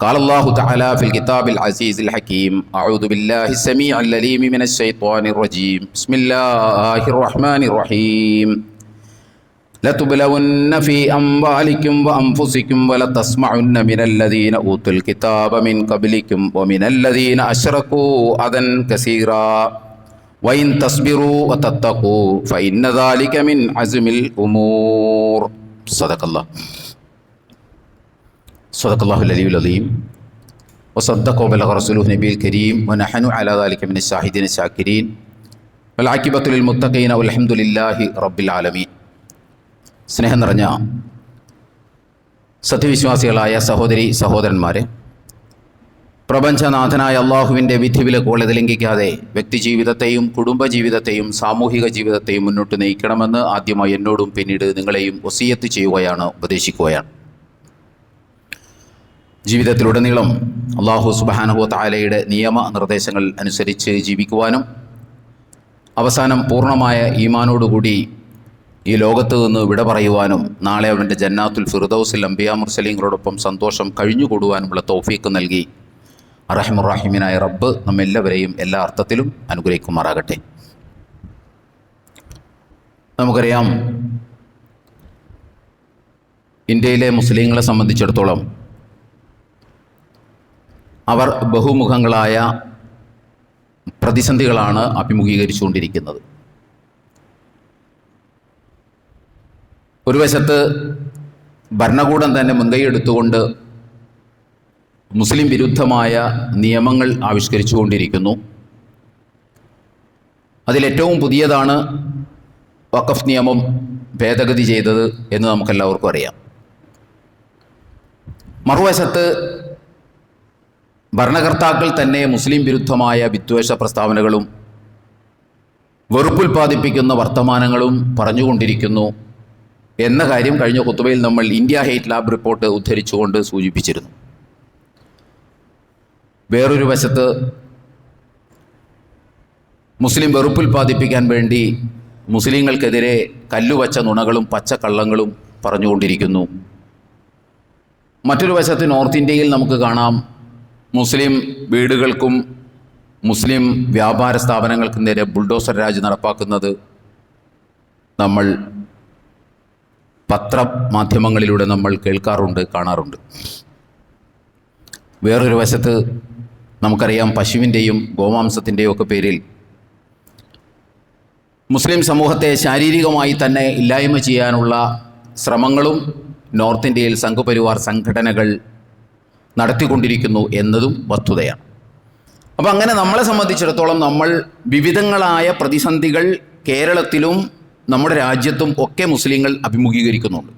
قال الله تعالى في الكتاب العزيز الحكيم أعوذ بالله السميع العليم من الشيطان الرجيم بسم الله الرحمن الرحيم لتبلون في أموالكم وأنفسكم ولتسمعن من الذين أوتوا الكتاب من قبلكم ومن الذين أشركوا أذى كثيرا وإن تصبروا وتتقوا فإن ذلك من عزم الأمور صدق الله العلي العظيم وصدق وبلغ رسوله النبي الكريم ونحن على ذلك من الشاهدين الشاكرين والعاقبة للمتقين والحمد لله رب العالمين. സ്നേഹം നിറഞ്ഞ സത്യവിശ്വാസികളായ സഹോദരി സഹോദരന്മാരെ, പ്രപഞ്ചനാഥനായ അള്ളാഹുവിൻ്റെ വിധിവിലക്കുകൾ ലംഘിക്കാതെ വ്യക്തിജീവിതത്തെയും കുടുംബജീവിതത്തെയും സാമൂഹിക ജീവിതത്തെയും മുന്നോട്ട് നയിക്കണമെന്ന് ആദ്യമായി എന്നോടും പിന്നീട് നിങ്ങളെയും വസിയത്ത് ചെയ്യുകയാണ്, ഉപദേശിക്കുകയാണ്. ജീവിതത്തിലുടനീളം അള്ളാഹു സുബ്ഹാനഹു വ തആലയുടെ നിയമ നിർദ്ദേശങ്ങൾ അനുസരിച്ച് ജീവിക്കുവാനും അവസാനം പൂർണ്ണമായ ഈമാനോടുകൂടി ഈ ലോകത്ത് നിന്ന് വിട പറയുവാനും നാളെ അവൻ്റെ ജന്നാത്തുൽ ഫിർദൗസിൽ അംബിയാ മുർസലീങ്ങളോടൊപ്പം സന്തോഷം കഴിഞ്ഞുകൂടുവാനുമുള്ള തൗഫീഖ് നൽകി അർഹമുർ-റഹീമീനായ റബ്ബ് നമ്മെല്ലാവരെയും എല്ലാ അർത്ഥത്തിലും അനുഗ്രഹിക്കുമാറാകട്ടെ. നമുക്കറിയാം, ഇന്ത്യയിലെ മുസ്ലിങ്ങളെ സംബന്ധിച്ചിടത്തോളം അവർ ബഹുമുഖങ്ങളായ പ്രതിസന്ധികളാണ് അഭിമുഖീകരിച്ചുകൊണ്ടിരിക്കുന്നത്. ഒരു വശത്ത് ഭരണകൂടം തന്നെ മുൻകൈയെടുത്തുകൊണ്ട് മുസ്ലിം വിരുദ്ധമായ നിയമങ്ങൾ ആവിഷ്കരിച്ചുകൊണ്ടിരിക്കുന്നു. അതിലേറ്റവും പുതിയതാണ് വഖഫ് നിയമം ഭേദഗതി ചെയ്തത് എന്ന് നമുക്കെല്ലാവർക്കും അറിയാം. മറുവശത്ത് ഭരണകർത്താക്കൾ തന്നെ മുസ്ലിം വിരുദ്ധമായ വിദ്വേഷ പ്രസ്താവനകളും വെറുപ്പുൽപാദിപ്പിക്കുന്ന വർത്തമാനങ്ങളും പറഞ്ഞുകൊണ്ടിരിക്കുന്നു എന്ന കാര്യം കഴിഞ്ഞ ഖുതുബയിൽ നമ്മൾ ഇന്ത്യ ഹേറ്റ് ലാബ് റിപ്പോർട്ട് ഉദ്ധരിച്ചുകൊണ്ട് സൂചിപ്പിച്ചിരുന്നു. വേറൊരു വശത്ത് മുസ്ലിം വെറുപ്പുൽപാദിപ്പിക്കാൻ വേണ്ടി മുസ്ലിങ്ങൾക്കെതിരെ കല്ലുവച്ച നുണകളും പച്ചക്കള്ളങ്ങളും പറഞ്ഞുകൊണ്ടിരിക്കുന്നു. മറ്റൊരു വശത്ത് നോർത്ത് ഇന്ത്യയിൽ നമുക്ക് കാണാം, മുസ്ലിം വീടുകൾക്കും മുസ്ലിം വ്യാപാര സ്ഥാപനങ്ങൾക്കും നേരെ ബുൾഡോസർ രാജ് നടപ്പാക്കുന്നത് നമ്മൾ പത്രമാധ്യമങ്ങളിലൂടെ നമ്മൾ കേൾക്കാറുണ്ട്, കാണാറുണ്ട്. വേറൊരു വശത്ത് നമുക്കറിയാം, പശുവിൻ്റെയും ഗോമാംസത്തിൻ്റെയും ഒക്കെ പേരിൽ മുസ്ലിം സമൂഹത്തെ ശാരീരികമായി തന്നെ ഇല്ലായ്മ ചെയ്യാനുള്ള ശ്രമങ്ങളും നോർത്ത് ഇന്ത്യയിൽ സംഘപരിവാർ സംഘടനകൾ നടത്തിക്കൊണ്ടിരിക്കുന്നു എന്നതും വസ്തുതയാണ്. അപ്പോൾ അങ്ങനെ നമ്മളെ സംബന്ധിച്ചിടത്തോളം നമ്മൾ വിവിധങ്ങളായ പ്രതിസന്ധികൾ കേരളത്തിലും നമ്മുടെ രാജ്യത്തും ഒക്കെ മുസ്ലിങ്ങൾ അഭിമുഖീകരിക്കുന്നുണ്ട്.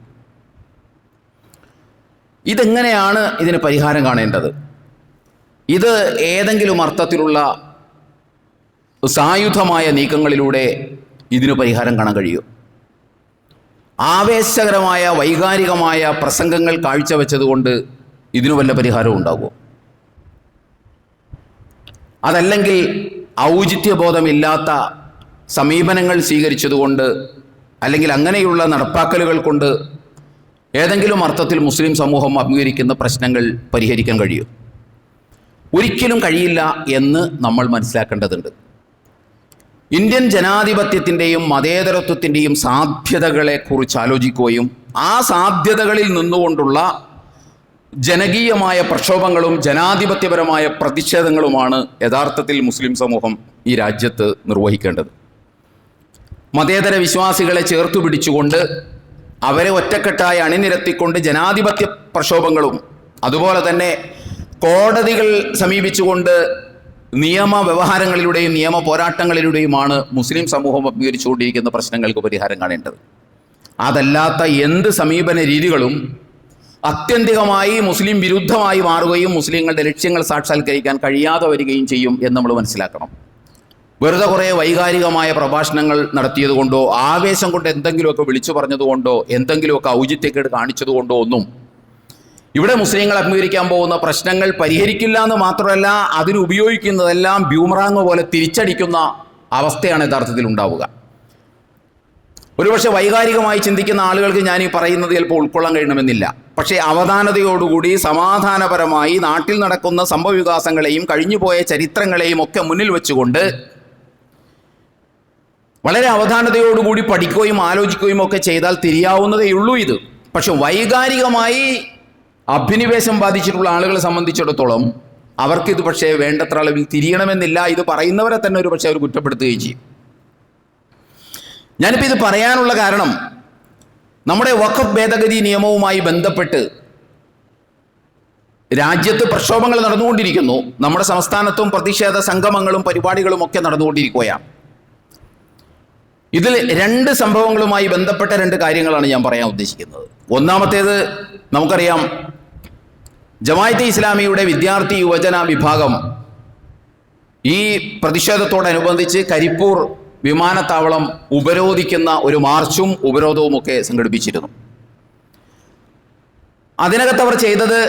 ഇതെങ്ങനെയാണ് ഇതിന് പരിഹാരം കാണേണ്ടത്? ഇത് ഏതെങ്കിലും അർത്ഥത്തിലുള്ള സായുധമായ നീക്കങ്ങളിലൂടെ ഇതിന് പരിഹാരം കാണാൻ കഴിയും? ആവേശകരമായ വൈകാരികമായ പ്രസംഗങ്ങൾ കാഴ്ചവെച്ചതുകൊണ്ട് ഇതിനു വല്ല പരിഹാരവും ഉണ്ടാകുമോ? അതല്ലെങ്കിൽ ഔചിത്യബോധമില്ലാത്ത സമീപനങ്ങൾ സ്വീകരിച്ചതുകൊണ്ട് അല്ലെങ്കിൽ അങ്ങനെയുള്ള നടപ്പാക്കലുകൾ കൊണ്ട് ഏതെങ്കിലും അർത്ഥത്തിൽ മുസ്ലിം സമൂഹം അഭിമുഖീകരിക്കുന്ന പ്രശ്നങ്ങൾ പരിഹരിക്കാൻ കഴിയും? ഒരിക്കലും കഴിയില്ല എന്ന് നമ്മൾ മനസ്സിലാക്കേണ്ടതുണ്ട്. ഇന്ത്യൻ ജനാധിപത്യത്തിൻ്റെയും മതേതരത്വത്തിൻ്റെയും സാധ്യതകളെക്കുറിച്ച് ആലോചിക്കുകയും ആ സാധ്യതകളിൽ നിന്നുകൊണ്ടുള്ള ജനകീയമായ പ്രക്ഷോഭങ്ങളും ജനാധിപത്യപരമായ പ്രതിഷേധങ്ങളുമാണ് യഥാർത്ഥത്തിൽ മുസ്ലിം സമൂഹം ഈ രാജ്യത്ത് നിർവഹിക്കേണ്ടത്. മതേതര വിശ്വാസികളെ ചേർത്തു പിടിച്ചുകൊണ്ട് അവരെ ഒറ്റക്കെട്ടായി അണിനിരത്തിക്കൊണ്ട് ജനാധിപത്യ പ്രക്ഷോഭങ്ങളും അതുപോലെ തന്നെ കോടതികൾ സമീപിച്ചുകൊണ്ട് നിയമ വ്യവഹാരങ്ങളിലൂടെയും നിയമ പോരാട്ടങ്ങളിലൂടെയുമാണ് മുസ്ലിം സമൂഹം അഭിമുഖീകരിച്ചുകൊണ്ടിരിക്കുന്ന പ്രശ്നങ്ങൾക്ക് പരിഹാരം കാണേണ്ടത്. അതല്ലാത്ത എന്ത് സമീപന രീതികളും അത്യന്തികമായി മുസ്ലിം വിരുദ്ധമായി മാറുകയും മുസ്ലിങ്ങളുടെ ലക്ഷ്യങ്ങൾ സാക്ഷാത്കരിക്കാൻ കഴിയാതെ വരികയും ചെയ്യും എന്ന് നമ്മൾ മനസ്സിലാക്കണം. വെറുതെ കുറേ വൈകാരികമായ പ്രഭാഷണങ്ങൾ നടത്തിയതുകൊണ്ടോ ആവേശം കൊണ്ട് എന്തെങ്കിലുമൊക്കെ വിളിച്ചു പറഞ്ഞതുകൊണ്ടോ എന്തെങ്കിലുമൊക്കെ ഔചിത്യക്കേട് കാണിച്ചതുകൊണ്ടോ ഒന്നും ഇവിടെ മുസ്ലിങ്ങൾ അഭിമുഖീകരിക്കാൻ പോകുന്ന പ്രശ്നങ്ങൾ പരിഹരിക്കില്ല എന്ന് മാത്രമല്ല, അതിനുപയോഗിക്കുന്നതെല്ലാം ബ്യൂമറാങ് പോലെ തിരിച്ചടിക്കുന്ന അവസ്ഥയാണ് യഥാർത്ഥത്തിൽ ഉണ്ടാവുക. ഒരുപക്ഷെ വൈകാരികമായി ചിന്തിക്കുന്ന ആളുകൾക്ക് ഞാൻ ഈ പറയുന്നത് ചിലപ്പോൾ ഉൾക്കൊള്ളാൻ കഴിയണമെന്നില്ല. പക്ഷേ അവധാനതയോടുകൂടി സമാധാനപരമായി നാട്ടിൽ നടക്കുന്ന സംഭവവികാസങ്ങളെയും കഴിഞ്ഞുപോയ ചരിത്രങ്ങളെയും ഒക്കെ മുന്നിൽ വെച്ചുകൊണ്ട് വളരെ അവധാനതയോടുകൂടി പഠിക്കുകയും ആലോചിക്കുകയും ഒക്കെ ചെയ്താൽ തിരിയാവുന്നതേ ഉള്ളൂ ഇത്. പക്ഷെ വൈകാരികമായി അഭിനിവേശം ബാധിച്ചിട്ടുള്ള ആളുകളെ സംബന്ധിച്ചിടത്തോളം അവർക്കിത് പക്ഷേ വേണ്ടത്ര അളവിൽ തിരിയണമെന്നില്ല. ഇത് പറയുന്നവരെ തന്നെ ഒരു പക്ഷേ അവർ കുറ്റപ്പെടുത്തുകയും ചെയ്യും. ഞാനിപ്പോൾ ഇത് പറയാനുള്ള കാരണം, നമ്മുടെ വഖഫ് ഭേദഗതി നിയമവുമായി ബന്ധപ്പെട്ട് രാജ്യത്ത് പ്രക്ഷോഭങ്ങൾ നടന്നുകൊണ്ടിരിക്കുന്നു. നമ്മുടെ സംസ്ഥാനത്തും പ്രതിഷേധ സംഗമങ്ങളും പരിപാടികളും ഒക്കെ നടന്നുകൊണ്ടിരിക്കുകയാണ്. ഇതിൽ രണ്ട് സംഭവങ്ങളുമായി ബന്ധപ്പെട്ട രണ്ട് കാര്യങ്ങളാണ് ഞാൻ പറയാൻ ഉദ്ദേശിക്കുന്നത്. ഒന്നാമത്തേത്, നമുക്കറിയാം, ജമാഅത്തെ ഇസ്ലാമിയുടെ വിദ്യാർത്ഥി യുവജന വിഭാഗം ഈ പ്രതിഷേധത്തോടനുബന്ധിച്ച് കരിപ്പൂർ വിമാനത്താവളം ഉപരോധിക്കുന്ന ഒരു മാർച്ചും ഉപരോധവും ഒക്കെ സംഘടിപ്പിച്ചിരുന്നു. അതിനകത്ത് അവർ ചെയ്തത്,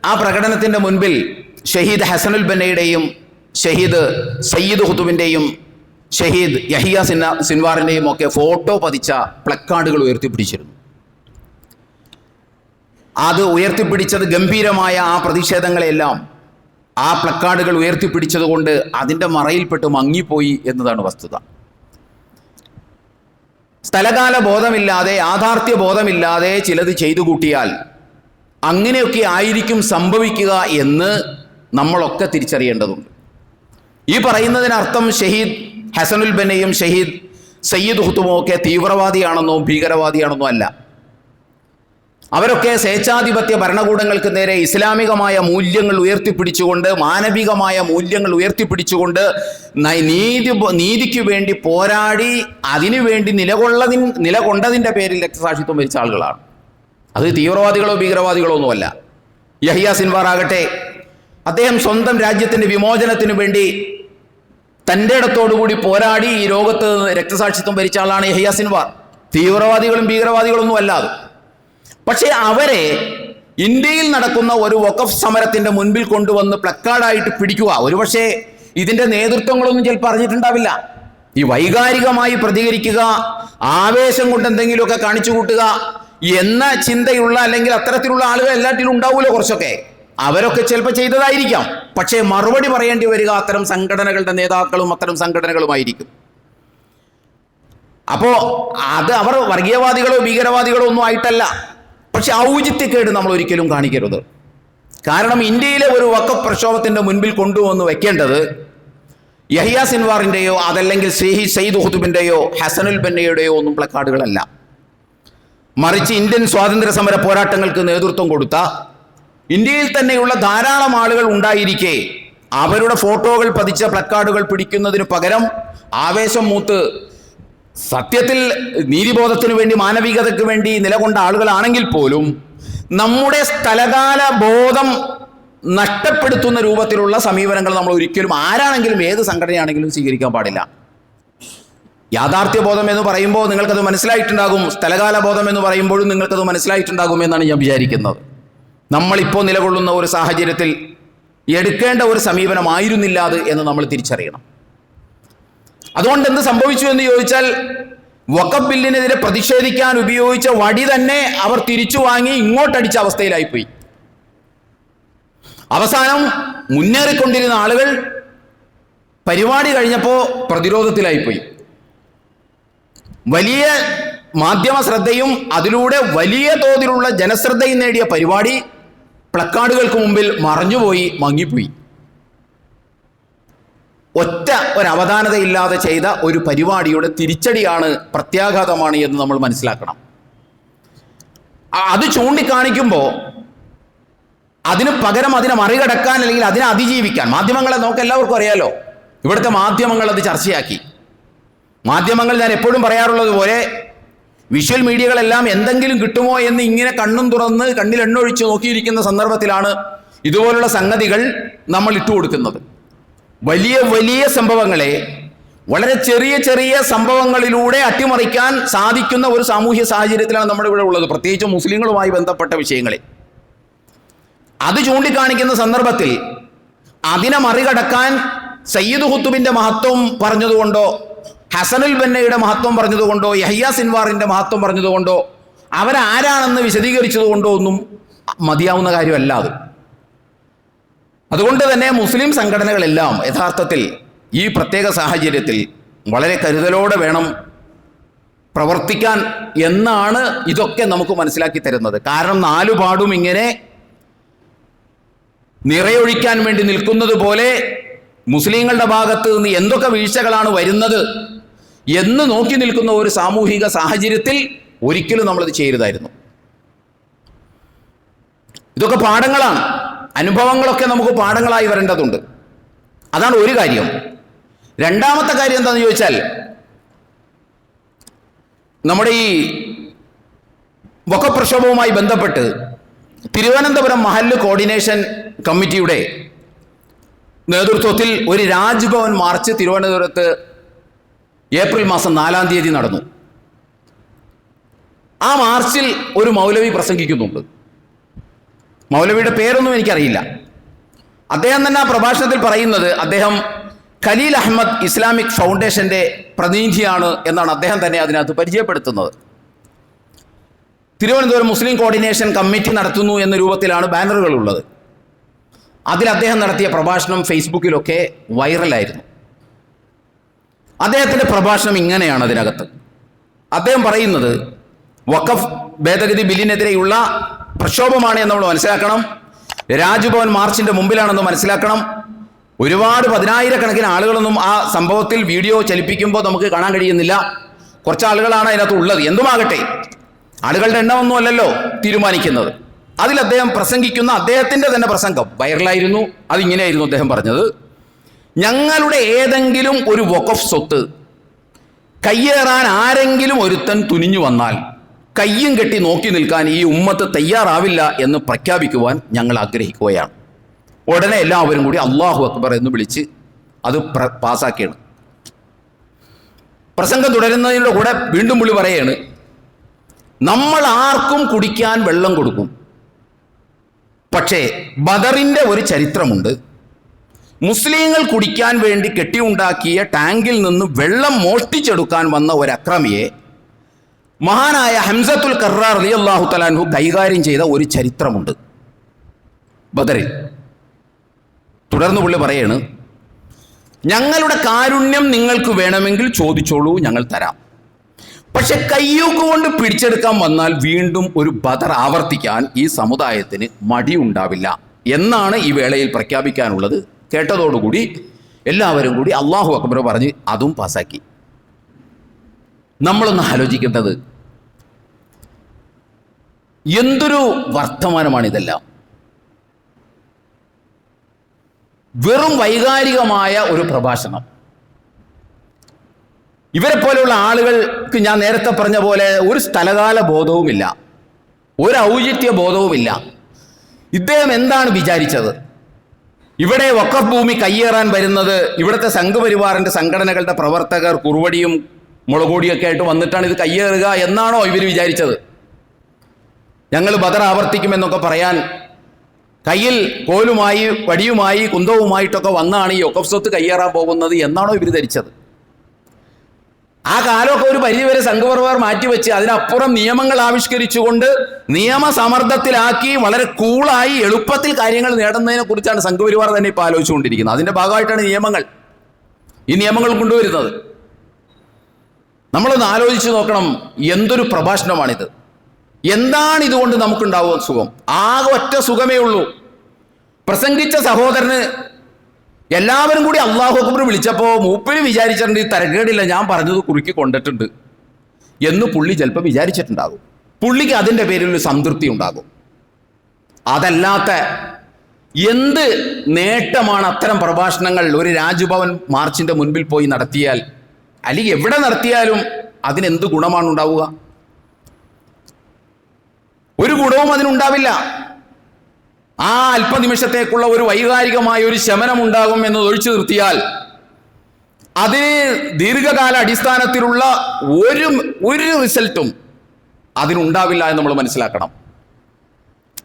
ആ പ്രകടനത്തിൻ്റെ മുൻപിൽ ഷഹീദ് ഹസനുൽ ബന്നയുടെയും ഷഹീദ് സയ്യിദ് ഖുതുബിൻ്റെയും ഷഹീദ് യഹിയ സിൻവാറിൻ്റെയും ഒക്കെ ഫോട്ടോ പതിച്ച പ്ലക്കാർഡുകൾ ഉയർത്തിപ്പിടിച്ചിരുന്നു. അത് ഉയർത്തിപ്പിടിച്ചത് ഗംഭീരമായ ആ പ്രതിഷേധങ്ങളെല്ലാം ആ പ്ലക്കാർഡുകൾ ഉയർത്തിപ്പിടിച്ചതുകൊണ്ട് അതിൻ്റെ മറയിൽപ്പെട്ട് മങ്ങിപ്പോയി എന്നതാണ് വസ്തുത. സ്ഥലകാല ബോധമില്ലാതെ, യാഥാർത്ഥ്യ ബോധമില്ലാതെ ചിലത് ചെയ്തു കൂട്ടിയാൽ അങ്ങനെയൊക്കെ ആയിരിക്കും സംഭവിക്കുക എന്ന് നമ്മളൊക്കെ തിരിച്ചറിയേണ്ടതുണ്ട്. ഈ പറയുന്നതിനർത്ഥം ഷഹീദ് ഹസനുൽ ബന്നയും ഷഹീദ് സയ്യിദ് ഖുതുബും ഒക്കെ തീവ്രവാദിയാണെന്നോ ഭീകരവാദിയാണെന്നോ അല്ല. അവരൊക്കെ സ്വേച്ഛാധിപത്യ ഭരണകൂടങ്ങൾക്ക് നേരെ ഇസ്ലാമികമായ മൂല്യങ്ങൾ ഉയർത്തിപ്പിടിച്ചുകൊണ്ട്, മാനവികമായ മൂല്യങ്ങൾ ഉയർത്തിപ്പിടിച്ചുകൊണ്ട് നീതിക്ക് വേണ്ടി പോരാടി അതിനുവേണ്ടി നിലകൊണ്ടതിൻ്റെ പേരിൽ രക്തസാക്ഷിത്വം വരിച്ച ആളുകളാണ്. അത് തീവ്രവാദികളോ ഭീകരവാദികളോ ഒന്നുമല്ല. യഹിയ സിൻവാർ ആകട്ടെ, അദ്ദേഹം സ്വന്തം രാജ്യത്തിൻ്റെ വിമോചനത്തിന് വേണ്ടി തൻ്റെ ഇടത്തോടുകൂടി പോരാടി ഈ ലോകത്ത് രക്തസാക്ഷിത്വം വരിച്ച ആളാണ് യഹിയ സിൻവാർ. തീവ്രവാദികളും ഭീകരവാദികളൊന്നും അല്ലാതെ. പക്ഷേ അവരെ ഇന്ത്യയിൽ നടക്കുന്ന ഒരു വഖഫ് സമരത്തിൻ്റെ മുൻപിൽ കൊണ്ടുവന്ന് പ്ലക്കാർഡായിട്ട് പിടിക്കുക, ഒരുപക്ഷെ ഇതിൻ്റെ നേതൃത്വങ്ങളൊന്നും ചിലപ്പോൾ അറിഞ്ഞിട്ടുണ്ടാവില്ല. ഈ വൈകാരികമായി പ്രതികരിക്കുക, ആവേശം കൊണ്ട് എന്തെങ്കിലുമൊക്കെ കാണിച്ചു കൂട്ടുക എന്ന ചിന്തയുള്ള, അല്ലെങ്കിൽ അത്തരത്തിലുള്ള ആളുകൾ എല്ലാറ്റിലും ഉണ്ടാവുമല്ലോ കുറച്ചൊക്കെ. അവരൊക്കെ ചിലപ്പോൾ ചെയ്തതായിരിക്കാം. പക്ഷേ മറുപടി പറയേണ്ടി വരിക അത്തരം സംഘടനകളുടെ നേതാക്കളും അത്തരം സംഘടനകളുമായിരിക്കും. അപ്പോൾ അത് അവർ വർഗീയവാദികളോ ഭീകരവാദികളോ ഒന്നും ആയിട്ടല്ല. പക്ഷെ ഔചിത്യക്കേട് നമ്മൾ ഒരിക്കലും കാണിക്കരുത്. കാരണം ഇന്ത്യയിലെ ഒരു വഖഫ് പ്രക്ഷോഭത്തിൻ്റെ മുൻപിൽ കൊണ്ടുവന്ന് വെക്കേണ്ടത് യഹിയ സിൻവാറിൻ്റെയോ അതല്ലെങ്കിൽ സയ്യിദ് ഖുതുബിൻ്റെയോ ഹസനുൽ ബന്നയുടെയോ ഒന്നും പ്ലക്കാർഡുകളല്ല. മറിച്ച് ഇന്ത്യൻ സ്വാതന്ത്ര്യ സമര പോരാട്ടങ്ങൾക്ക് നേതൃത്വം കൊടുത്ത ഇന്ത്യയിൽ തന്നെയുള്ള ധാരാളം ആളുകൾ ഉണ്ടായിരിക്കെ അവരുടെ ഫോട്ടോകൾ പതിച്ച പ്ലക്കാർഡുകൾ പിടിക്കുന്നതിന് പകരം ആവേശം മൂത്ത് സത്യത്തിൽ നീതിബോധത്തിന് വേണ്ടി, മാനവികതയ്ക്ക് വേണ്ടി നിലകൊണ്ട ആളുകളാണെങ്കിൽ പോലും നമ്മുടെ സ്ഥലകാല ബോധം നഷ്ടപ്പെടുത്തുന്ന രൂപത്തിലുള്ള സമീപനങ്ങൾ നമ്മൾ ഒരിക്കലും ആരാണെങ്കിലും ഏത് സംഘടനയാണെങ്കിലും സ്വീകരിക്കാൻ പാടില്ല. യാഥാർത്ഥ്യ ബോധം എന്ന് പറയുമ്പോൾ നിങ്ങൾക്കത് മനസ്സിലായിട്ടുണ്ടാകും, സ്ഥലകാല ബോധം എന്ന് പറയുമ്പോഴും നിങ്ങൾക്കത് മനസ്സിലായിട്ടുണ്ടാകും എന്നാണ് ഞാൻ വിചാരിക്കുന്നത്. നമ്മളിപ്പോൾ നിലകൊള്ളുന്ന ഒരു സാഹചര്യത്തിൽ എടുക്കേണ്ട ഒരു സമീപനമായിരുന്നില്ല അത് എന്ന് നമ്മൾ തിരിച്ചറിയണം. അതുകൊണ്ട് എന്ത് സംഭവിച്ചു എന്ന് ചോദിച്ചാൽ, വഖഫ് ബില്ലിനെതിരെ പ്രതിഷേധിക്കാൻ ഉപയോഗിച്ച വടി തന്നെ അവർ തിരിച്ചു വാങ്ങി ഇങ്ങോട്ടടിച്ച അവസ്ഥയിലായിപ്പോയി. അവസാനം മുന്നേറിക്കൊണ്ടിരുന്ന ആളുകൾ പരിപാടി കഴിഞ്ഞപ്പോൾ പ്രതിരോധത്തിലായിപ്പോയി. വലിയ മാധ്യമ ശ്രദ്ധയും അതിലൂടെ വലിയ തോതിലുള്ള ജനശ്രദ്ധയും നേടിയ പരിപാടി പ്ലക്കാർഡുകൾക്ക് മുമ്പിൽ മറഞ്ഞുപോയി, മങ്ങിപ്പോയി. ഒറ്റ ഒരു അവധാനതയില്ലാതെ ചെയ്ത ഒരു പരിപാടിയുടെ തിരിച്ചടിയാണ്, പ്രത്യാഘാതമാണ് എന്ന് നമ്മൾ മനസ്സിലാക്കണം. അത് ചൂണ്ടിക്കാണിക്കുമ്പോൾ അതിന് പകരം അതിനെ മറികടക്കാൻ അല്ലെങ്കിൽ അതിനെ അതിജീവിക്കാൻ മാധ്യമങ്ങളെ നമുക്ക് എല്ലാവർക്കും അറിയാലോ. ഇവിടുത്തെ മാധ്യമങ്ങൾ അത് ചർച്ചയാക്കി. മാധ്യമങ്ങൾ, ഞാൻ എപ്പോഴും പറയാറുള്ളത് പോലെ, വിഷ്വൽ മീഡിയകളെല്ലാം എന്തെങ്കിലും കിട്ടുമോ എന്ന് ഇങ്ങനെ കണ്ണും തുറന്ന് കണ്ണിൽ എണ്ണൊഴിച്ച് നോക്കിയിരിക്കുന്ന സന്ദർഭത്തിലാണ് ഇതുപോലുള്ള സംഗതികൾ നമ്മൾ ഇട്ടുകൊടുക്കുന്നത്. വലിയ വലിയ സംഭവങ്ങളെ വളരെ ചെറിയ ചെറിയ സംഭവങ്ങളിലൂടെ അട്ടിമറിക്കാൻ സാധിക്കുന്ന ഒരു സാമൂഹ്യ സാഹചര്യത്തിലാണ് നമ്മുടെ ഇവിടെ ഉള്ളത്, പ്രത്യേകിച്ച് മുസ്ലിങ്ങളുമായി ബന്ധപ്പെട്ട വിഷയങ്ങളിൽ. അത് ചൂണ്ടിക്കാണിക്കുന്ന സന്ദർഭത്തിൽ അതിനെ മറികടക്കാൻ സയ്യിദ് ഖുതുബിന്റെ മഹത്വം പറഞ്ഞതുകൊണ്ടോ ഹസനുൽ ബന്നയുടെ മഹത്വം പറഞ്ഞതുകൊണ്ടോ യഹ്യ സിൻവാറിന്റെ മഹത്വം പറഞ്ഞതുകൊണ്ടോ അവരാരാണെന്ന് വിശദീകരിച്ചതുകൊണ്ടോ ഒന്നും മതിയാവുന്ന കാര്യമല്ല അത്. അതുകൊണ്ട് തന്നെ മുസ്ലിം സംഘടനകളെല്ലാം യഥാർത്ഥത്തിൽ ഈ പ്രത്യേക സാഹചര്യത്തിൽ വളരെ കരുതലോടെ വേണം പ്രവർത്തിക്കാൻ എന്നാണ് ഇതൊക്കെ നമുക്ക് മനസ്സിലാക്കി തരുന്നത്. കാരണം നാലുപാടും ഇങ്ങനെ നിറയൊഴിക്കാൻ വേണ്ടി നിൽക്കുന്നത് പോലെ മുസ്ലിങ്ങളുടെ ഭാഗത്ത് നിന്ന് എന്തൊക്കെ വീഴ്ചകളാണ് വരുന്നത് എന്ന് നോക്കി നിൽക്കുന്ന ഒരു സാമൂഹിക സാഹചര്യത്തിൽ ഒരിക്കലും നമ്മളത് ചെയ്യരുതായിരുന്നു. ഇതൊക്കെ പാഠങ്ങളാണ്, അനുഭവങ്ങളൊക്കെ നമുക്ക് പാഠങ്ങളായി വരേണ്ടതുണ്ട്. അതാണ് ഒരു കാര്യം. രണ്ടാമത്തെ കാര്യം എന്താണെന്ന് ചോദിച്ചാൽ, നമ്മുടെ ഈ വഖഫ് പ്രക്ഷോഭവുമായി ബന്ധപ്പെട്ട് തിരുവനന്തപുരം മഹല്ല് കോർഡിനേഷൻ കമ്മിറ്റിയുടെ നേതൃത്വത്തിൽ ഒരു രാജ്ഭവൻ മാർച്ച് തിരുവനന്തപുരത്ത് ഏപ്രിൽ മാസം 4-ാം തീയതി നടന്നു. ആ മാർച്ചിൽ ഒരു മൗലവി പ്രസംഗിക്കുന്നുണ്ട്. മൗലവിയുടെ പേരൊന്നും എനിക്കറിയില്ല. അദ്ദേഹം തന്നെ ആ പ്രഭാഷണത്തിൽ പറയുന്നത് അദ്ദേഹം ഖലീൽ അഹമ്മദ് ഇസ്ലാമിക് ഫൗണ്ടേഷന്റെ പ്രതിനിധിയാണ് എന്നാണ് അദ്ദേഹം തന്നെ അതിനകത്ത് പരിചയപ്പെടുത്തുന്നത്. തിരുവനന്തപുരം മുസ്ലിം കോർഡിനേഷൻ കമ്മിറ്റി നടത്തുന്നു എന്ന രൂപത്തിലാണ് ബാനറുകൾ ഉള്ളത്. അതിൽ അദ്ദേഹം നടത്തിയ പ്രഭാഷണം ഫേസ്ബുക്കിലൊക്കെ വൈറലായിരുന്നു. അദ്ദേഹത്തിൻ്റെ പ്രഭാഷണം ഇങ്ങനെയാണ്. അതിനകത്ത് അദ്ദേഹം പറയുന്നത് വഖഫ് ഭേദഗതി ബില്ലിനെതിരെയുള്ള പ്രക്ഷോഭമാണ് എന്ന് നമ്മൾ മനസ്സിലാക്കണം. രാജ്ഭവൻ മാർച്ചിന്റെ മുമ്പിലാണെന്ന് മനസ്സിലാക്കണം. ഒരുപാട് 10,000-കണക്കിന് ആളുകളൊന്നും ആ സംഭവത്തിൽ വീഡിയോ ചലിപ്പിക്കുമ്പോൾ നമുക്ക് കാണാൻ കഴിയുന്നില്ല. കുറച്ച് ആളുകളാണ് അതിനകത്ത് ഉള്ളത്. എന്തുമാകട്ടെ, ആളുകളുടെ എണ്ണമൊന്നും അല്ലല്ലോ തീരുമാനിക്കുന്നത്. അതിൽ അദ്ദേഹം പ്രസംഗിക്കുന്ന അദ്ദേഹത്തിൻ്റെ തന്നെ പ്രസംഗം വൈറലായിരുന്നു. അതിങ്ങനെയായിരുന്നു അദ്ദേഹം പറഞ്ഞത്: ഞങ്ങളുടെ ഏതെങ്കിലും ഒരു വഖഫ് സ്വത്ത് കയ്യേറാൻ ആരെങ്കിലും ഒരുത്തൻ തുനിഞ്ഞു വന്നാൽ കയ്യും കെട്ടി നോക്കി നിൽക്കാൻ ഈ ഉമ്മത്ത് തയ്യാറാവില്ല എന്ന് പ്രഖ്യാപിക്കുവാൻ ഞങ്ങൾ ആഗ്രഹിക്കുകയാണ്. ഉടനെ എല്ലാവരും കൂടി അല്ലാഹു അക്ബർ എന്ന് വിളിച്ച് അത് പാസ്സാക്കിയാണ്. പ്രസംഗം തുടരുന്നതിൻ്റെ കൂടെ വീണ്ടും പുള്ളി പറയാണ്, നമ്മൾ ആർക്കും കുടിക്കാൻ വെള്ളം കൊടുക്കും, പക്ഷേ ബദറിൻ്റെ ഒരു ചരിത്രമുണ്ട്. മുസ്ലിങ്ങൾ കുടിക്കാൻ വേണ്ടി കെട്ടിയുണ്ടാക്കിയ ടാങ്കിൽ നിന്ന് വെള്ളം മോഷ്ടിച്ചെടുക്കാൻ വന്ന ഒരു അക്രമിയെ മഹാനായ ഹംസത്തുൽ കർറാർ റളിയല്ലാഹു തആല അൻഹു കൈകാര്യം ചെയ്ത ഒരു ചരിത്രമുണ്ട് ബദറിൽ. തുടർന്ന് പുള്ളി പറയാണ്, ഞങ്ങളുടെ കാരുണ്യം നിങ്ങൾക്ക് വേണമെങ്കിൽ ചോദിച്ചോളൂ, ഞങ്ങൾ തരാം. പക്ഷെ കയ്യൂക്ക് കൊണ്ട് പിടിച്ചെടുക്കാൻ വന്നാൽ വീണ്ടും ഒരു ബദർ ആവർത്തിക്കാൻ ഈ സമുദായത്തിന് മടിയുണ്ടാവില്ല എന്നാണ് ഈ വേളയിൽ പ്രഖ്യാപിക്കാനുള്ളത്. കേട്ടതോടുകൂടി എല്ലാവരും കൂടി അല്ലാഹു അക്ബർ പറഞ്ഞ് അതും പാസാക്കി. നമ്മളൊന്ന് ആലോചിക്കേണ്ടത്, എന്തൊരു വർത്തമാനമാണിതെല്ലാം. വെറും വൈകാരികമായ ഒരു പ്രഭാഷണം. ഇവരെ പോലെയുള്ള ആളുകൾക്ക് ഞാൻ നേരത്തെ പറഞ്ഞ പോലെ ഒരു സ്ഥലകാല ബോധവുമില്ല, ഒരു ഔചിത്യ ബോധവുമില്ല. ഇദ്ദേഹം എന്താണ് വിചാരിച്ചത്? ഇവിടെ വഖഫ് ഭൂമി കയ്യേറാൻ വരുന്നത് ഇവിടുത്തെ സംഘപരിവാറിന്റെ സംഘടനകളുടെ പ്രവർത്തകർ കുറുവടിയും മുളകൊടിയൊക്കെ ആയിട്ട് വന്നിട്ടാണ് ഇത് കയ്യേറുക എന്നാണോ ഇവർ വിചാരിച്ചത്? ഞങ്ങൾ ബദർ ആവർത്തിക്കുമെന്നൊക്കെ പറയാൻ കയ്യിൽ കോലുമായി വടിയുമായി കുന്തവുമായിട്ടൊക്കെ വന്നാണ് ഈ വഖഫ് സ്വത്ത് കയ്യേറാൻ പോകുന്നത് എന്നാണോ ഇവർ ധരിച്ചത്? ആ കാലമൊക്കെ ഒരു പരിധിവരെ സംഘപരിവാർ മാറ്റിവെച്ച് അതിനപ്പുറം നിയമങ്ങൾ ആവിഷ്കരിച്ചുകൊണ്ട് നിയമസമ്മർദ്ദത്തിലാക്കി വളരെ കൂളായി എളുപ്പത്തിൽ കാര്യങ്ങൾ നേടുന്നതിനെ കുറിച്ചാണ് സംഘപരിവാർ തന്നെ ഇപ്പോൾ ആലോചിച്ചുകൊണ്ടിരിക്കുന്നത്. അതിൻ്റെ ഭാഗമായിട്ടാണ് ഈ നിയമങ്ങൾ കൊണ്ടുവരുന്നത്. നമ്മളൊന്ന് ആലോചിച്ച് നോക്കണം, എന്തൊരു പ്രഭാഷണമാണിത്. എന്താണ് ഇതുകൊണ്ട് നമുക്കുണ്ടാവുക സുഖം? ആകെ ഒറ്റ സുഖമേ ഉള്ളൂ. പ്രസംഗിച്ച സഹോദരന് എല്ലാവരും കൂടി അല്ലാഹു അക്ബർ വിളിച്ചപ്പോൾ മൂപ്പര് വിചാരിച്ചിട്ടുണ്ട് ഈ തരക്കേടില്ല, ഞാൻ പറഞ്ഞത് കുറുക്കി കൊണ്ടിട്ടുണ്ട് എന്ന് പുള്ളി ചിലപ്പോൾ വിചാരിച്ചിട്ടുണ്ടാകും. പുള്ളിക്ക് അതിൻ്റെ പേരിൽ ഒരു സംതൃപ്തി ഉണ്ടാകും. അതല്ലാത്ത എന്ത് നേട്ടമാണ് അത്തരം പ്രഭാഷണങ്ങൾ ഒരു രാജ്ഭവൻ മാർച്ചിൻ്റെ മുൻപിൽ പോയി നടത്തിയാൽ, അല്ലെങ്കിൽ എവിടെ നടത്തിയാലും അതിനെന്ത് ഗുണമാണ് ഉണ്ടാവുക? ഒരു ഗുണവും അതിനുണ്ടാവില്ല. ആ അല്പനിമിഷത്തേക്കുള്ള ഒരു വൈകാരികമായ ഒരു ശമനം ഉണ്ടാകും എന്നത് ഒഴിച്ചു നിർത്തിയാൽ അതിന് ദീർഘകാല അടിസ്ഥാനത്തിലുള്ള ഒരു റിസൾട്ടും അതിനുണ്ടാവില്ല എന്ന് നമ്മൾ മനസ്സിലാക്കണം.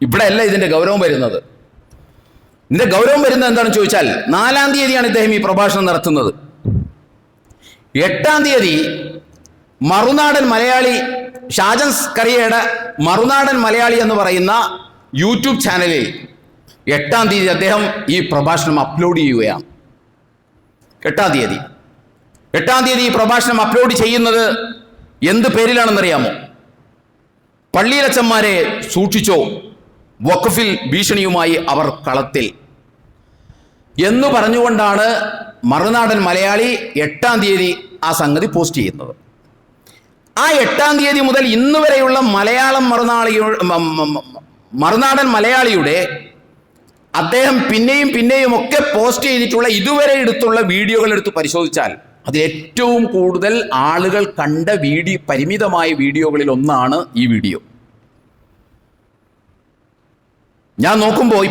ഇവിടെയല്ല ഇതിൻ്റെ ഗൗരവം വരുന്നത്. ഇതിൻ്റെ ഗൗരവം വരുന്നത് എന്താണെന്ന് ചോദിച്ചാൽ, 4-ാം തീയതിയാണ് ഇദ്ദേഹം ഈ പ്രഭാഷണം നടത്തുന്നത്. 8-ാം തീയതി മറുനാടൻ മലയാളി ഷാജൻ സ്കറിയയുടെ മറുനാടൻ മലയാളി എന്ന് പറയുന്ന യൂട്യൂബ് ചാനലിൽ 8-ാം തീയതി അദ്ദേഹം ഈ പ്രഭാഷണം അപ്ലോഡ് ചെയ്യുകയാണ്. 8-ാം തീയതി ഈ പ്രഭാഷണം അപ്ലോഡ് ചെയ്യുന്നത് എന്ത് പേരിലാണെന്നറിയാമോ? പള്ളിയിലച്ചന്മാരെ സൂക്ഷിച്ചോ, വഖഫിൽ ഭീഷണിയുമായി അവർ കളത്തിൽ എന്ന് പറഞ്ഞുകൊണ്ടാണ് മറുനാടൻ മലയാളി 8-ാം തീയതി ആ സംഗതി പോസ്റ്റ് ചെയ്യുന്നത്. ആ 8-ാം തീയതി മുതൽ ഇന്ന് വരെയുള്ള മറുനാടൻ മലയാളിയുടെ അദ്ദേഹം പിന്നെയും ഒക്കെ പോസ്റ്റ് ചെയ്തിട്ടുള്ള ഇതുവരെ എടുത്തുള്ള വീഡിയോകൾ എടുത്ത് പരിശോധിച്ചാൽ അത് ഏറ്റവും കൂടുതൽ ആളുകൾ കണ്ട പരിമിതമായ വീഡിയോകളിൽ ഒന്നാണ് ഈ വീഡിയോ. ഞാൻ നോക്കുമ്പോൾ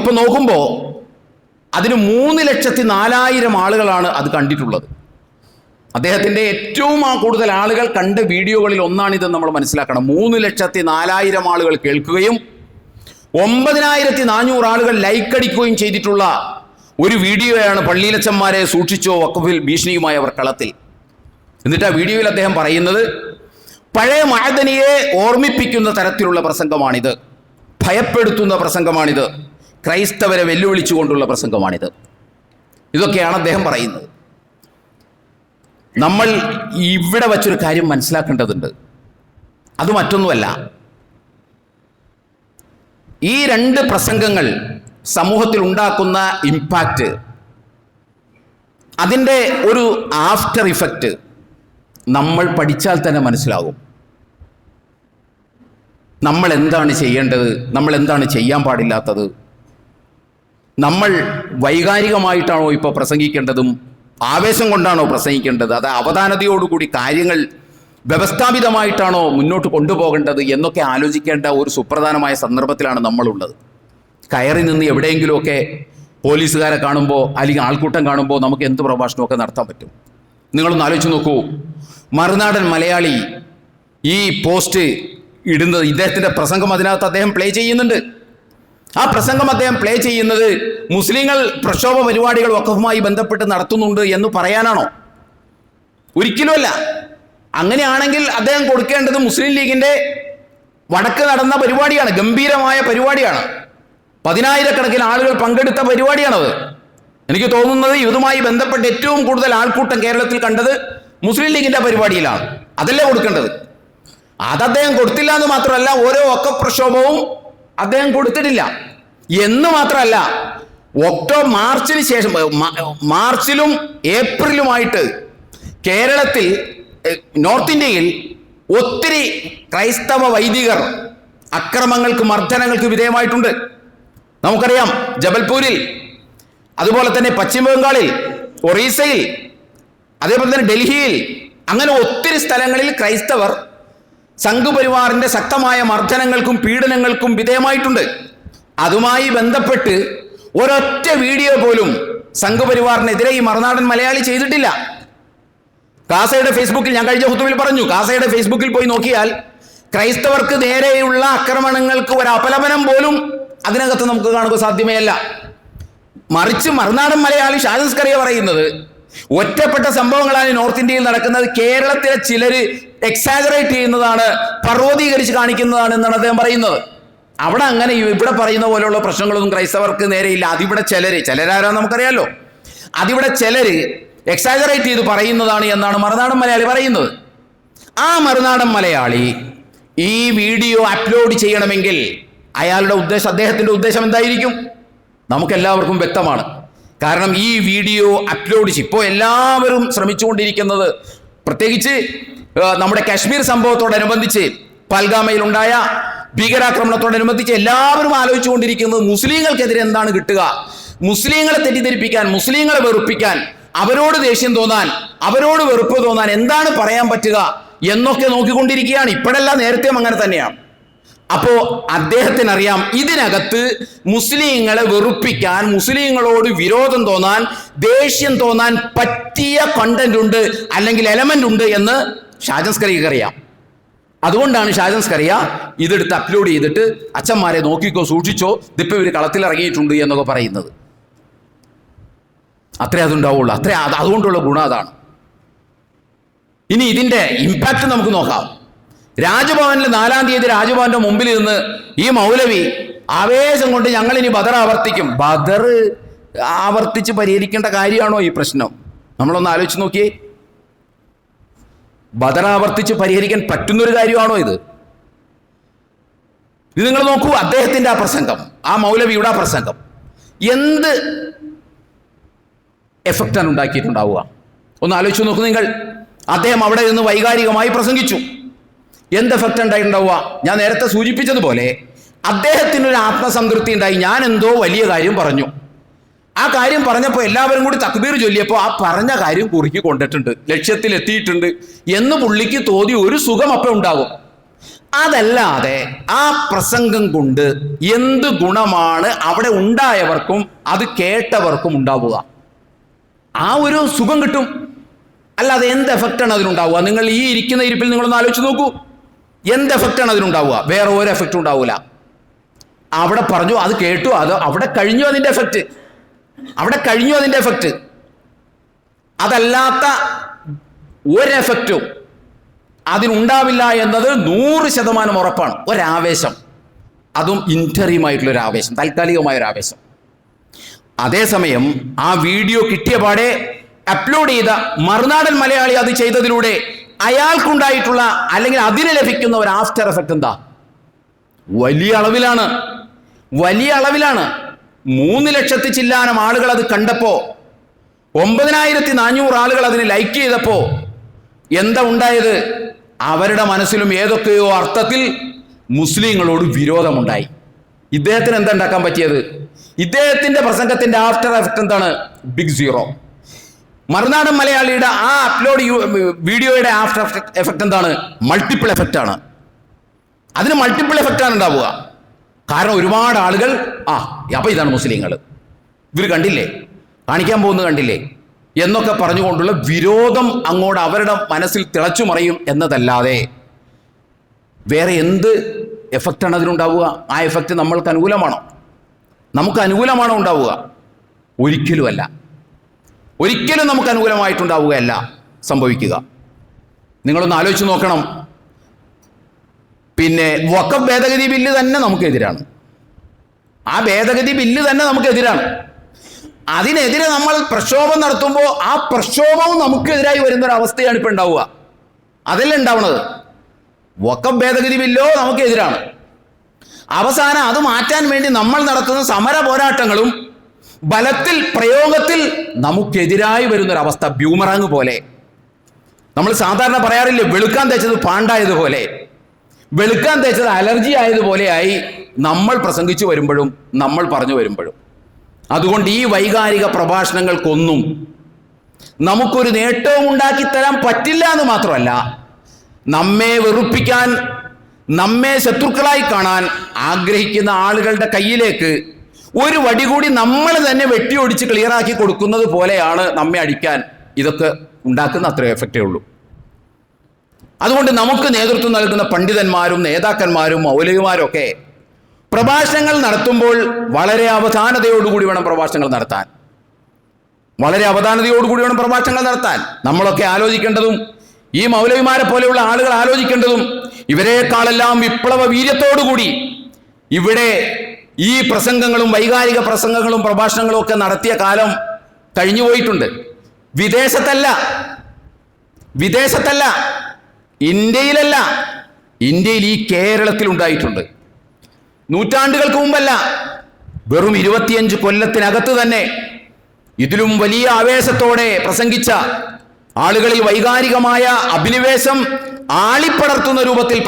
അതിന് 3,04,000 ആളുകളാണ് അത് കണ്ടിട്ടുള്ളത്. അദ്ദേഹത്തിൻ്റെ ഏറ്റവും കൂടുതൽ ആളുകൾ കണ്ട വീഡിയോകളിൽ ഒന്നാണിത് നമ്മൾ മനസ്സിലാക്കണം. 3,04,000 ആളുകൾ കേൾക്കുകയും 9,400 ആളുകൾ ലൈക്ക് അടിക്കുകയും ചെയ്തിട്ടുള്ള ഒരു വീഡിയോയാണ് പള്ളിയിലച്ചന്മാരെ സൂക്ഷിച്ചോ, വഖഫിൽ ഭീഷണിയുമായി അവർ കളത്തിൽ. എന്നിട്ട് ആ വീഡിയോയിൽ അദ്ദേഹം പറയുന്നത്, പഴയ മഅദനിയെ ഓർമ്മിപ്പിക്കുന്ന തരത്തിലുള്ള പ്രസംഗമാണിത്, ഭയപ്പെടുത്തുന്ന പ്രസംഗമാണിത്, ക്രൈസ്തവരെ വെല്ലുവിളിച്ചുകൊണ്ടുള്ള പ്രസംഗമാണിത്. ഇതൊക്കെയാണ് അദ്ദേഹം പറയുന്നത്. നമ്മൾ ഇവിടെ വച്ചൊരു കാര്യം മനസ്സിലാക്കേണ്ടതുണ്ട്. അത് മറ്റൊന്നുമല്ല, ഈ 2 പ്രസംഗങ്ങൾ സമൂഹത്തിൽ ഉണ്ടാക്കുന്ന ഇമ്പാക്റ്റ്, അതിൻ്റെ ഒരു ആഫ്റ്റർ ഇഫക്റ്റ് നമ്മൾ പഠിച്ചാൽ തന്നെ മനസ്സിലാകും. നമ്മൾ എന്താണ് ചെയ്യേണ്ടത്, നമ്മൾ എന്താണ് ചെയ്യാൻ പാടില്ലാത്തത്, നമ്മൾ വൈകാരികമായിട്ടാണോ ഇപ്പോൾ പ്രസംഗിക്കേണ്ടതും ആവേശം കൊണ്ടാണോ പ്രസംഗിക്കേണ്ടത്, അത് അവധാനതയോടുകൂടി കാര്യങ്ങൾ വ്യവസ്ഥാപിതമായിട്ടാണോ മുന്നോട്ട് കൊണ്ടുപോകേണ്ടത് എന്നൊക്കെ ആലോചിക്കേണ്ട ഒരു സുപ്രധാനമായ സന്ദർഭത്തിലാണ് നമ്മളുള്ളത്. കയറി നിന്ന് എവിടെയെങ്കിലുമൊക്കെ പോലീസുകാരെ കാണുമ്പോൾ അല്ലെങ്കിൽ ആൾക്കൂട്ടം കാണുമ്പോൾ നമുക്ക് എന്ത് പ്രഭാഷണമൊക്കെ നടത്താൻ പറ്റും? നിങ്ങളൊന്ന് ആലോചിച്ച് നോക്കൂ. മറുനാടൻ മലയാളി ഈ പോസ്റ്റ് ഇടുന്നത്, ഇദ്ദേഹത്തിൻ്റെ പ്രസംഗം അതിനകത്ത് അദ്ദേഹം പ്ലേ ചെയ്യുന്നുണ്ട്. ആ പ്രസംഗം അദ്ദേഹം പ്ലേ ചെയ്യുന്നത് മുസ്ലിങ്ങൾ പ്രക്ഷോഭ പരിപാടികൾ വഖഫുമായി ബന്ധപ്പെട്ട് നടത്തുന്നുണ്ട് എന്ന് പറയാനാണോ? ഒരിക്കലുമല്ല. അങ്ങനെയാണെങ്കിൽ അദ്ദേഹം കൊടുക്കേണ്ടത് മുസ്ലിം ലീഗിൻ്റെ വടക്ക് നടന്ന പരിപാടിയാണ്, ഗംഭീരമായ പരിപാടിയാണ്, 10,000-കണക്കിന് ആളുകൾ പങ്കെടുത്ത പരിപാടിയാണത്. എനിക്ക് തോന്നുന്നത് ഇതുമായി ബന്ധപ്പെട്ട് ഏറ്റവും കൂടുതൽ ആൾക്കൂട്ടം കേരളത്തിൽ കണ്ടത് മുസ്ലിം ലീഗിൻ്റെ പരിപാടിയിലാണ്. അതല്ലേ കൊടുക്കേണ്ടത്. അത് അദ്ദേഹം കൊടുത്തില്ല എന്ന് മാത്രമല്ല, ഓരോ വഖഫ് പ്രക്ഷോഭവും അദ്ദേഹം കൊടുത്തിട്ടില്ല എന്ന് മാത്രമല്ല, മാർച്ചിന് ശേഷം, മാർച്ചിലും ഏപ്രിലുമായിട്ട് കേരളത്തിൽ, നോർത്ത് ഇന്ത്യയിൽ ഒത്തിരി ക്രൈസ്തവ വൈദികർ അക്രമങ്ങൾക്ക്, മർദ്ദനങ്ങൾക്ക് വിധേയമായിട്ടുണ്ട്. നമുക്കറിയാം, ജബൽപൂരിൽ, അതുപോലെ തന്നെ പശ്ചിമ ബംഗാളിൽ, ഒറീസയിൽ, അതേപോലെ തന്നെ ഡൽഹിയിൽ, അങ്ങനെ ഒത്തിരി സ്ഥലങ്ങളിൽ ക്രൈസ്തവർ സംഘപരിവാറിന്റെ ശക്തമായ മർദ്ദനങ്ങൾക്കും പീഡനങ്ങൾക്കും വിധേയമായിട്ടുണ്ട്. അതുമായി ബന്ധപ്പെട്ട് ഒരൊറ്റ വീഡിയോ പോലും സംഘപരിവാറിനെതിരെ ഈ മറുനാടൻ മലയാളി ചെയ്തിട്ടില്ല. കാസയുടെ ഫേസ്ബുക്കിൽ, ഞാൻ കഴിഞ്ഞ ഹുതുബയിൽ പറഞ്ഞു, കാസയുടെ ഫേസ്ബുക്കിൽ പോയി നോക്കിയാൽ ക്രൈസ്തവർക്ക് നേരെയുള്ള ആക്രമണങ്ങൾക്ക് ഒരു അപലപനം പോലും അതിനകത്ത് നമുക്ക് കാണുക സാധ്യമേ അല്ല. മറിച്ച് മറുനാടൻ മലയാളി ഷാജൻ സ്കറിയ പറയുന്നത് ഒറ്റപ്പെട്ട സംഭവങ്ങളാണ് നോർത്ത് ഇന്ത്യയിൽ നടക്കുന്നത്, കേരളത്തിലെ ചിലര് എക്സാജറേറ്റ് ചെയ്യുന്നതാണ്, പർവ്വതീകരിച്ച് കാണിക്കുന്നതാണ് എന്നാണ് അദ്ദേഹം പറയുന്നത്. അവിടെ അങ്ങനെ ഇവിടെ പറയുന്ന പോലെയുള്ള പ്രശ്നങ്ങളൊന്നും ക്രൈസ്തവർക്ക് നേരെയില്ല. അതിവിടെ ചിലരാരാന്ന് നമുക്കറിയാലോ. അതിവിടെ ചിലര് എക്സാജറേറ്റ് ചെയ്ത് പറയുന്നതാണ് എന്നാണ് മറുനാടൻ മലയാളി പറയുന്നത്. ആ മറുനാടൻ മലയാളി ഈ വീഡിയോ അപ്ലോഡ് ചെയ്യണമെങ്കിൽ അയാളുടെ ഉദ്ദേശം, അദ്ദേഹത്തിൻ്റെ ഉദ്ദേശം എന്തായിരിക്കും നമുക്കെല്ലാവർക്കും വ്യക്തമാണ്. കാരണം ഈ വീഡിയോ അപ്ലോഡ് ഇപ്പോൾ എല്ലാവരും ശ്രമിച്ചുകൊണ്ടിരിക്കുന്നത്, പ്രത്യേകിച്ച് നമ്മുടെ കാശ്മീർ സംഭവത്തോടനുബന്ധിച്ച്, പൽഗാമയിലുണ്ടായ ഭീകരാക്രമണത്തോടനുബന്ധിച്ച് എല്ലാവരും ആലോചിച്ചുകൊണ്ടിരിക്കുന്നത് മുസ്ലിങ്ങൾക്കെതിരെ എന്താണ് കിട്ടുക, മുസ്ലിങ്ങളെ തെറ്റിദ്ധരിപ്പിക്കാൻ, മുസ്ലിങ്ങളെ വെറുപ്പിക്കാൻ, അവരോട് ദേഷ്യം തോന്നാൻ, അവരോട് വെറുപ്പ് തോന്നാൻ എന്താണ് പറയാൻ പറ്റുക എന്നൊക്കെ നോക്കിക്കൊണ്ടിരിക്കുകയാണ്. ഇപ്പോഴല്ല, നേരത്തെയും അങ്ങനെ തന്നെയാണ്. അപ്പോ അദ്ദേഹത്തിനറിയാം ഇതിനകത്ത് മുസ്ലിങ്ങളെ വെറുപ്പിക്കാൻ, മുസ്ലിങ്ങളോട് വിരോധം തോന്നാൻ, ദേഷ്യം തോന്നാൻ പറ്റിയ കണ്ടന്റ് ഉണ്ട്, അല്ലെങ്കിൽ എലമെന്റ് ഉണ്ട് എന്ന് ഷാജൻ സ്കറിയക്ക് അറിയാം. അതുകൊണ്ടാണ് ഷാജൻ സ്കറിയ ഇതെടുത്ത് അപ്ലോഡ് ചെയ്തിട്ട് അച്ഛന്മാരെ നോക്കിക്കോ, സൂക്ഷിച്ചോ, ഇതിപ്പോ ഇവർ കളത്തിൽ ഇറങ്ങിയിട്ടുണ്ട് എന്നൊക്കെ പറയുന്നത്. അത്രേ അതുണ്ടാവുള്ളൂ. അതുകൊണ്ടുള്ള ഗുണം അതാണ്. ഇനി ഇതിന്റെ ഇമ്പാക്ട് നമുക്ക് നോക്കാം. രാജ്ഭവനിൽ 4-ാം തീയതി രാജ്ഭവന്റെ മുമ്പിൽ നിന്ന് ഈ മൗലവി ആവേശം കൊണ്ട് ഞങ്ങൾ ഇനി ബദർ ആവർത്തിക്കും. ബദർ ആവർത്തിച്ച് പരിഹരിക്കേണ്ട കാര്യമാണോ ഈ പ്രശ്നം? നമ്മളൊന്ന് ആലോചിച്ച് നോക്കിയേ. ബദർ ആവർത്തിച്ച് പരിഹരിക്കാൻ പറ്റുന്നൊരു കാര്യമാണോ ഇത്? ഇത് നിങ്ങൾ നോക്കൂ, അദ്ദേഹത്തിന്റെ ആ പ്രസംഗം, ആ മൗലവിയുടെ ആ പ്രസംഗം എന്ത് എഫക്റ്റാണ് ഉണ്ടാക്കിയിട്ടുണ്ടാവുക? ഒന്ന് ആലോചിച്ച് നോക്കൂ നിങ്ങൾ. അദ്ദേഹം അവിടെ നിന്ന് വൈകാരികമായി പ്രസംഗിച്ചു. എന്ത് എഫക്റ്റ് ഉണ്ടായിട്ടുണ്ടാവുക? ഞാൻ നേരത്തെ സൂചിപ്പിച്ചതുപോലെ അദ്ദേഹത്തിനൊരു ആത്മസംതൃപ്തി ഉണ്ടായി. ഞാൻ എന്തോ വലിയ കാര്യം പറഞ്ഞു. ആ കാര്യം പറഞ്ഞപ്പോൾ എല്ലാവരും കൂടി തക്ബീർ ചൊല്ലിയപ്പോൾ ആ പറഞ്ഞ കാര്യം കുറുക്കി കൊണ്ടിട്ടുണ്ട്, ലക്ഷ്യത്തിൽ എത്തിയിട്ടുണ്ട് എന്ന് പുള്ളിക്ക് തോന്നി. ഒരു സുഖം അപ്പം ഉണ്ടാകും. അതല്ലാതെ ആ പ്രസംഗം കൊണ്ട് എന്ത് ഗുണമാണ് അവിടെ ഉണ്ടായവർക്കും അത് കേട്ടവർക്കും ഉണ്ടാവുക? ആ ഒരു സുഖം കിട്ടും. അല്ലാതെ എന്ത് എഫക്റ്റാണ് അതിനുണ്ടാവുക? നിങ്ങൾ ഈ ഇരിക്കുന്ന ഇരിപ്പിൽ നിങ്ങളൊന്ന് ആലോചിച്ച് നോക്കൂ. എന്ത് എഫക്റ്റാണ് അതിനുണ്ടാവുക? വേറെ ഒരു എഫക്റ്റ് ഉണ്ടാവില്ല. അവിടെ പറഞ്ഞു, അത് കേട്ടു, അത് അവിടെ കഴിഞ്ഞു അതിൻ്റെ എഫക്റ്റ്. അവിടെ കഴിഞ്ഞു അതിൻ്റെ എഫക്റ്റ്. അതല്ലാത്ത ഒരു എഫക്റ്റും അതിനുണ്ടാവില്ല എന്നത് 100% ഉറപ്പാണ്. ഒരാവേശം, അതും ഇൻറ്ററീമായിട്ടുള്ളൊരു ആവേശം, താൽക്കാലികമായൊരാവേശം. അതേസമയം ആ വീഡിയോ കിട്ടിയ പാടെ അപ്ലോഡ് ചെയ്ത മറുനാടൻ മലയാളി അത് ചെയ്തതിലൂടെ അയാൾക്കുണ്ടായിട്ടുള്ള അല്ലെങ്കിൽ അതിന് ലഭിക്കുന്ന ഒരു ആഫ്റ്റർ എഫക്റ്റ് എന്താ? വലിയ അളവിലാണ്, വലിയ അളവിലാണ്. 3 ലക്ഷത്തി ചില്ലാനം ആളുകൾ അത് കണ്ടപ്പോ, 9400 ആളുകൾ അതിന് ലൈക്ക് ചെയ്തപ്പോ എന്താ ഉണ്ടായത്? അവരുടെ മനസ്സിലും ഏതൊക്കെയോ അർത്ഥത്തിൽ മുസ്ലിങ്ങളോട് വിരോധമുണ്ടായി. ഇദ്ദേഹത്തിന് എന്താ ഉണ്ടാക്കാൻ പറ്റിയത്? ഇദ്ദേഹത്തിന്റെ പ്രസംഗത്തിന്റെ ആഫ്റ്റർ എഫക്റ്റ് എന്താണ്? Big zero. മറുനാടൻ മലയാളിയുടെ ആ അപ്ലോഡ് വീഡിയോയുടെ ആഫ്റ്റർ എഫക്റ്റ് എന്താണ്? മൾട്ടിപ്പിൾ എഫക്റ്റ് ആണ്. അതിന് മൾട്ടിപ്പിൾ എഫക്റ്റ് ആണ് ഉണ്ടാവുക. കാരണം ഒരുപാട് ആളുകൾ അപ്പൊ ഇതാണ് മുസ്ലിങ്ങൾ, ഇവർ കണ്ടില്ലേ, കാണിക്കാൻ പോകുന്നത് കണ്ടില്ലേ എന്നൊക്കെ പറഞ്ഞുകൊണ്ടുള്ള വിരോധം അങ്ങോട്ട് അവരുടെ മനസ്സിൽ തിളച്ചു മറിയും എന്നതല്ലാതെ വേറെ എന്ത് എഫക്റ്റാണ് അതിനുണ്ടാവുക? ആ എഫക്റ്റ് നമ്മൾക്ക് അനുകൂലമാണോ? നമുക്ക് അനുകൂലമാണോ ഉണ്ടാവുക? ഒരിക്കലുമല്ല. ഒരിക്കലും നമുക്ക് അനുകൂലമായിട്ടുണ്ടാവുകയല്ല സംഭവിക്കുക. നിങ്ങളൊന്ന് ആലോചിച്ച് നോക്കണം. പിന്നെ വഖഫ് ഭേദഗതി ബില്ല് തന്നെ നമുക്കെതിരാണ്. ആ ഭേദഗതി ബില്ല് തന്നെ നമുക്കെതിരാണ്. അതിനെതിരെ നമ്മൾ പ്രക്ഷോഭം നടത്തുമ്പോൾ ആ പ്രക്ഷോഭവും നമുക്കെതിരായി വരുന്നൊരവസ്ഥയാണ് ഇപ്പം ഉണ്ടാവുക. അതല്ല ഉണ്ടാവുന്നത്. വഖഫ് ഭേദഗതി ബില്ലോ നമുക്കെതിരാണ്. അവസാനം അത് മാറ്റാൻ വേണ്ടി നമ്മൾ നടത്തുന്ന സമര പോരാട്ടങ്ങളും ബലത്തിൽ പ്രയോഗത്തിൽ നമുക്കെതിരായി വരുന്നൊരവസ്ഥ. ബ്യൂമറാങ് പോലെ. നമ്മൾ സാധാരണ പറയാറില്ലേ, വെളുക്കാൻ തേച്ചത് പാണ്ടായതുപോലെ, വെളുക്കാൻ തേച്ചത് അലർജി ആയതുപോലെയായി നമ്മൾ പ്രസംഗിച്ചു വരുമ്പോഴും നമ്മൾ പറഞ്ഞു വരുമ്പോഴും. അതുകൊണ്ട് ഈ വൈകാരിക പ്രഭാഷണങ്ങൾക്കൊന്നും നമുക്കൊരു നേട്ടവും ഉണ്ടാക്കി തരാൻ പറ്റില്ല എന്ന് മാത്രമല്ല, നമ്മെ വെറുപ്പിക്കാൻ, നമ്മെ ശത്രുക്കളായി കാണാൻ ആഗ്രഹിക്കുന്ന ആളുകളുടെ കയ്യിലേക്ക് ഒരു വടി കൂടി നമ്മൾ തന്നെ വെട്ടിയൊടിച്ച് ക്ലിയറാക്കി കൊടുക്കുന്നത് പോലെയാണ് നമ്മെ അടിക്കാൻ ഇതൊക്കെ ഉണ്ടാക്കുന്ന അത്രയും എഫക്റ്റേ ഉള്ളൂ. അതുകൊണ്ട് നമുക്ക് നേതൃത്വം നൽകുന്ന പണ്ഡിതന്മാരും നേതാക്കന്മാരും മൗലവിമാരും ഒക്കെ പ്രഭാഷണങ്ങൾ നടത്തുമ്പോൾ വളരെ അവധാനതയോടുകൂടി വേണം പ്രഭാഷണങ്ങൾ നടത്താൻ. വളരെ അവധാനതയോടുകൂടി വേണം പ്രഭാഷണങ്ങൾ നടത്താൻ. നമ്മളൊക്കെ ആലോചിക്കേണ്ടതും ഈ മൗലവിമാരെ പോലെയുള്ള ആളുകൾ ആലോചിക്കേണ്ടതും ഇവരെക്കാളെല്ലാം വിപ്ലവ വീര്യത്തോടുകൂടി ഇവിടെ ഈ പ്രസംഗങ്ങളും വൈകാരിക പ്രസംഗങ്ങളും പ്രഭാഷണങ്ങളും ഒക്കെ നടത്തിയ കാലം കഴിഞ്ഞുപോയിട്ടുണ്ട്. വിദേശത്തല്ല, ഇന്ത്യയിലല്ല, ഇന്ത്യയിൽ ഈ കേരളത്തിൽ ഉണ്ടായിട്ടുണ്ട്. നൂറ്റാണ്ടുകൾക്ക് മുമ്പല്ല, വെറും 25 കൊല്ലത്തിനകത്ത് തന്നെ ഇതിലും വലിയ ആവേശത്തോടെ പ്രസംഗിച്ച ആളുകളിൽ വൈകാരികമായ അഭിനിവേശം ആളിപ്പടർത്തുന്ന രൂപത്തിൽ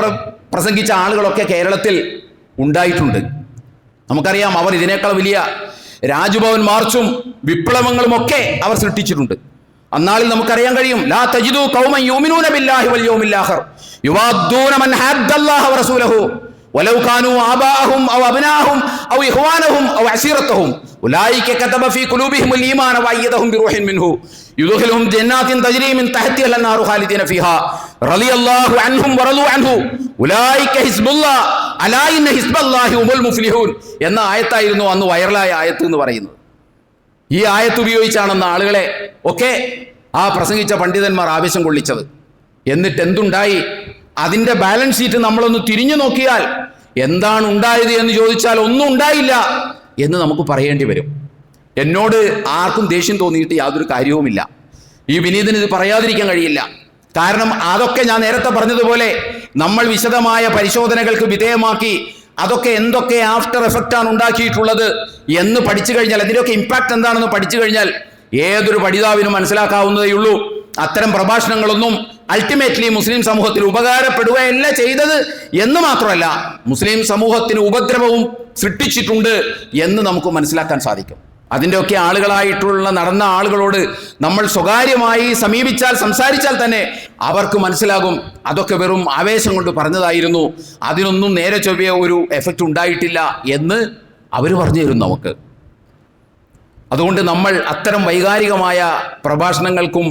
പ്രസംഗിച്ച ആളുകളൊക്കെ കേരളത്തിൽ ഉണ്ടായിട്ടുണ്ട്. നമുക്കറിയാം, അവർ ഇതിനേക്കാൾ വലിയ രാജ്ഭവൻ മാർച്ചും വിപ്ലവങ്ങളും ഒക്കെ അവർ സൃഷ്ടിച്ചിട്ടുണ്ട്. അന്നാളിൽ നമുക്കറിയാൻ കഴിയും, ലാ തജിദു ഖൗമൻ യുമിനൂന ബില്ലാഹി വൽ യൗമിൽ ആഖിർ യുവാദ്ദൂന മൻ ഹദ്ദല്ലാഹ വറസൂലഹു വലൗ കാനൂ ആബാഅഹും ഔ അബ്നാഅഹും ഔ ഇഖ്വാനഹും ഔ അശീറതഹും ഉലൈക കതബ ഫീ ഖുലൂബിഹിമുൽ ഈമാന വഅയ്യദഹും ബിറൂഹിൻ മിൻഹു യുദ്ഖിലുഹും ജന്നാത്തിൻ തജ്രി മിൻ തഹ്തിഹാ അൻഹാറു ഖാലിദീന ഫീഹാ റളിയല്ലാഹു അൻഹും വറളു അൻഹു ഉലൈക ഹിസ്ബുല്ലാഹ് അലാ ഇന്ന ഹിസ്ബല്ലാഹി ഹുമുൽ മുഫ്ലിഹൂൻ എന്ന ആയത്തായിരുന്നു അന്ന് വൈറലായ ആയത്ത് എന്ന് പറയുന്നത്. ഈ ആയത്ത് ഉപയോഗിച്ചാണെന്ന് ആളുകളെ ഒക്കെ ആ പ്രസംഗിച്ച പണ്ഡിതന്മാർ ആവേശം കൊള്ളിച്ചത്. എന്നിട്ട് എന്തുണ്ടായി? അതിൻ്റെ ബാലൻസ് ഷീറ്റ് നമ്മളൊന്ന് തിരിഞ്ഞു നോക്കിയാൽ എന്താണ് ഉണ്ടായത് എന്ന് ചോദിച്ചാൽ ഒന്നും ഉണ്ടായില്ല എന്ന് നമുക്ക് പറയേണ്ടി വരും. എന്നോട് ആർക്കും ദേഷ്യം തോന്നിയിട്ട് യാതൊരു കാര്യവുമില്ല. ഈ വിനീതിന് ഇത് പറയാതിരിക്കാൻ കഴിയില്ല. കാരണം അതൊക്കെ ഞാൻ നേരത്തെ പറഞ്ഞതുപോലെ നമ്മൾ വിശദമായ പരിശോധനകൾക്ക് വിധേയമാക്കി അതൊക്കെ എന്തൊക്കെ ആഫ്റ്റർ എഫക്റ്റാണ് ഉണ്ടാക്കിയിട്ടുള്ളത് എന്ന് പഠിച്ചു കഴിഞ്ഞാൽ, അതിൻ്റെയൊക്കെ ഇമ്പാക്റ്റ് എന്താണെന്ന് പഠിച്ചു കഴിഞ്ഞാൽ ഏതൊരു പഠിതാവിനും മനസ്സിലാക്കാവുന്നതേയുള്ളൂ. അത്തരം പ്രഭാഷണങ്ങളൊന്നും അൾട്ടിമേറ്റ്ലി മുസ്ലിം സമൂഹത്തിന് ഉപകാരപ്പെടുകയല്ല ചെയ്തത് എന്ന് മാത്രമല്ല, മുസ്ലിം സമൂഹത്തിന് ഉപദ്രവവും സൃഷ്ടിച്ചിട്ടുണ്ട് എന്ന് നമുക്ക് മനസ്സിലാക്കാൻ സാധിക്കും. അതിൻ്റെയൊക്കെ ആളുകളായിട്ടുള്ള നടന്ന ആളുകളോട് നമ്മൾ സ്വകാര്യമായി സമീപിച്ചാൽ, സംസാരിച്ചാൽ തന്നെ അവർക്ക് മനസ്സിലാകും അതൊക്കെ വെറും ആവേശം കൊണ്ട് പറഞ്ഞതായിരുന്നു, അതിനൊന്നും നേരെ ചൊവ്വേ ഒരു എഫക്റ്റ് ഉണ്ടായിട്ടില്ല എന്ന് അവർ പറഞ്ഞു തരും നമുക്ക്. അതുകൊണ്ട് നമ്മൾ അത്തരം വൈകാരികമായ പ്രഭാഷണങ്ങൾക്കും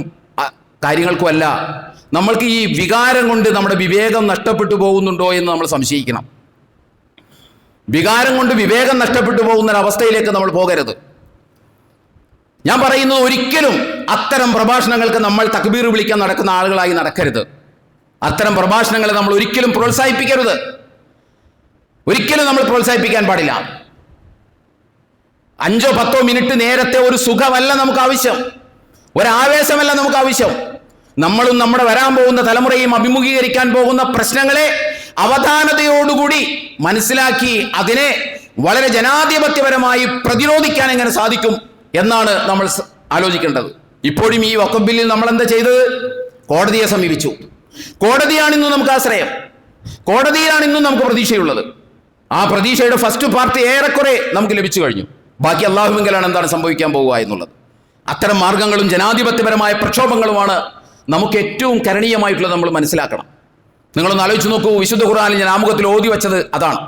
കാര്യങ്ങൾക്കുമല്ല, നമ്മൾക്ക് ഈ വികാരം കൊണ്ട് നമ്മുടെ വിവേകം നഷ്ടപ്പെട്ടു പോകുന്നുണ്ടോ എന്ന് നമ്മൾ സംശയിക്കണം. വികാരം കൊണ്ട് വിവേകം നഷ്ടപ്പെട്ടു പോകുന്ന ഒരവസ്ഥയിലേക്ക് നമ്മൾ പോകരുത്. ഞാൻ പറയുന്നത് ഒരിക്കലും അത്തരം പ്രഭാഷണങ്ങൾക്ക് നമ്മൾ തക്ബീർ വിളിക്കാൻ നടക്കുന്ന ആളുകളായി നടക്കരുത്. അത്തരം പ്രഭാഷണങ്ങളെ നമ്മൾ ഒരിക്കലും പ്രോത്സാഹിപ്പിക്കരുത്. ഒരിക്കലും നമ്മൾ പ്രോത്സാഹിപ്പിക്കാൻ പാടില്ല. 5-10 മിനിറ്റ് നേരത്തെ ഒരു സുഖമല്ല നമുക്ക് ആവശ്യം, ഒരാവേശമല്ല നമുക്ക് ആവശ്യം. നമ്മളും നമ്മുടെ വരാൻ പോകുന്ന തലമുറയും അഭിമുഖീകരിക്കാൻ പോകുന്ന പ്രശ്നങ്ങളെ അവധാനതയോടുകൂടി മനസ്സിലാക്കി അതിനെ വളരെ ജനാധിപത്യപരമായി പ്രതിരോധിക്കാൻ എങ്ങനെ സാധിക്കും എന്നാണ് നമ്മൾ ആലോചിക്കേണ്ടത്. ഇപ്പോഴും ഈ വഖഫ് ബില്ലിൽ നമ്മൾ എന്താ ചെയ്തത്? കോടതിയെ സമീപിച്ചു. കോടതിയാണ് ഇന്നും നമുക്ക് ആശ്രയം, കോടതിയിലാണ് ഇന്നും നമുക്ക് പ്രതീക്ഷയുള്ളത്. ആ പ്രതീക്ഷയുടെ ഫസ്റ്റ് പാർട്ട് ഏറെക്കുറെ നമുക്ക് ലഭിച്ചു കഴിഞ്ഞു. ബാക്കി അല്ലാഹുവിങ്കലാണ് എന്താണ് സംഭവിക്കാൻ പോകുക എന്നുള്ളത്. അത്തരം മാർഗങ്ങളും ജനാധിപത്യപരമായ പ്രക്ഷോഭങ്ങളുമാണ് നമുക്ക് ഏറ്റവും കരണീയമായിട്ടുള്ളത്. നമ്മൾ മനസ്സിലാക്കണം. നിങ്ങളൊന്ന് ആലോചിച്ച് നോക്കൂ, വിശുദ്ധ ഖുർആനിൽ ഞാൻ ആമുഖത്തിൽ ഓതി വെച്ചത് അതാണ്.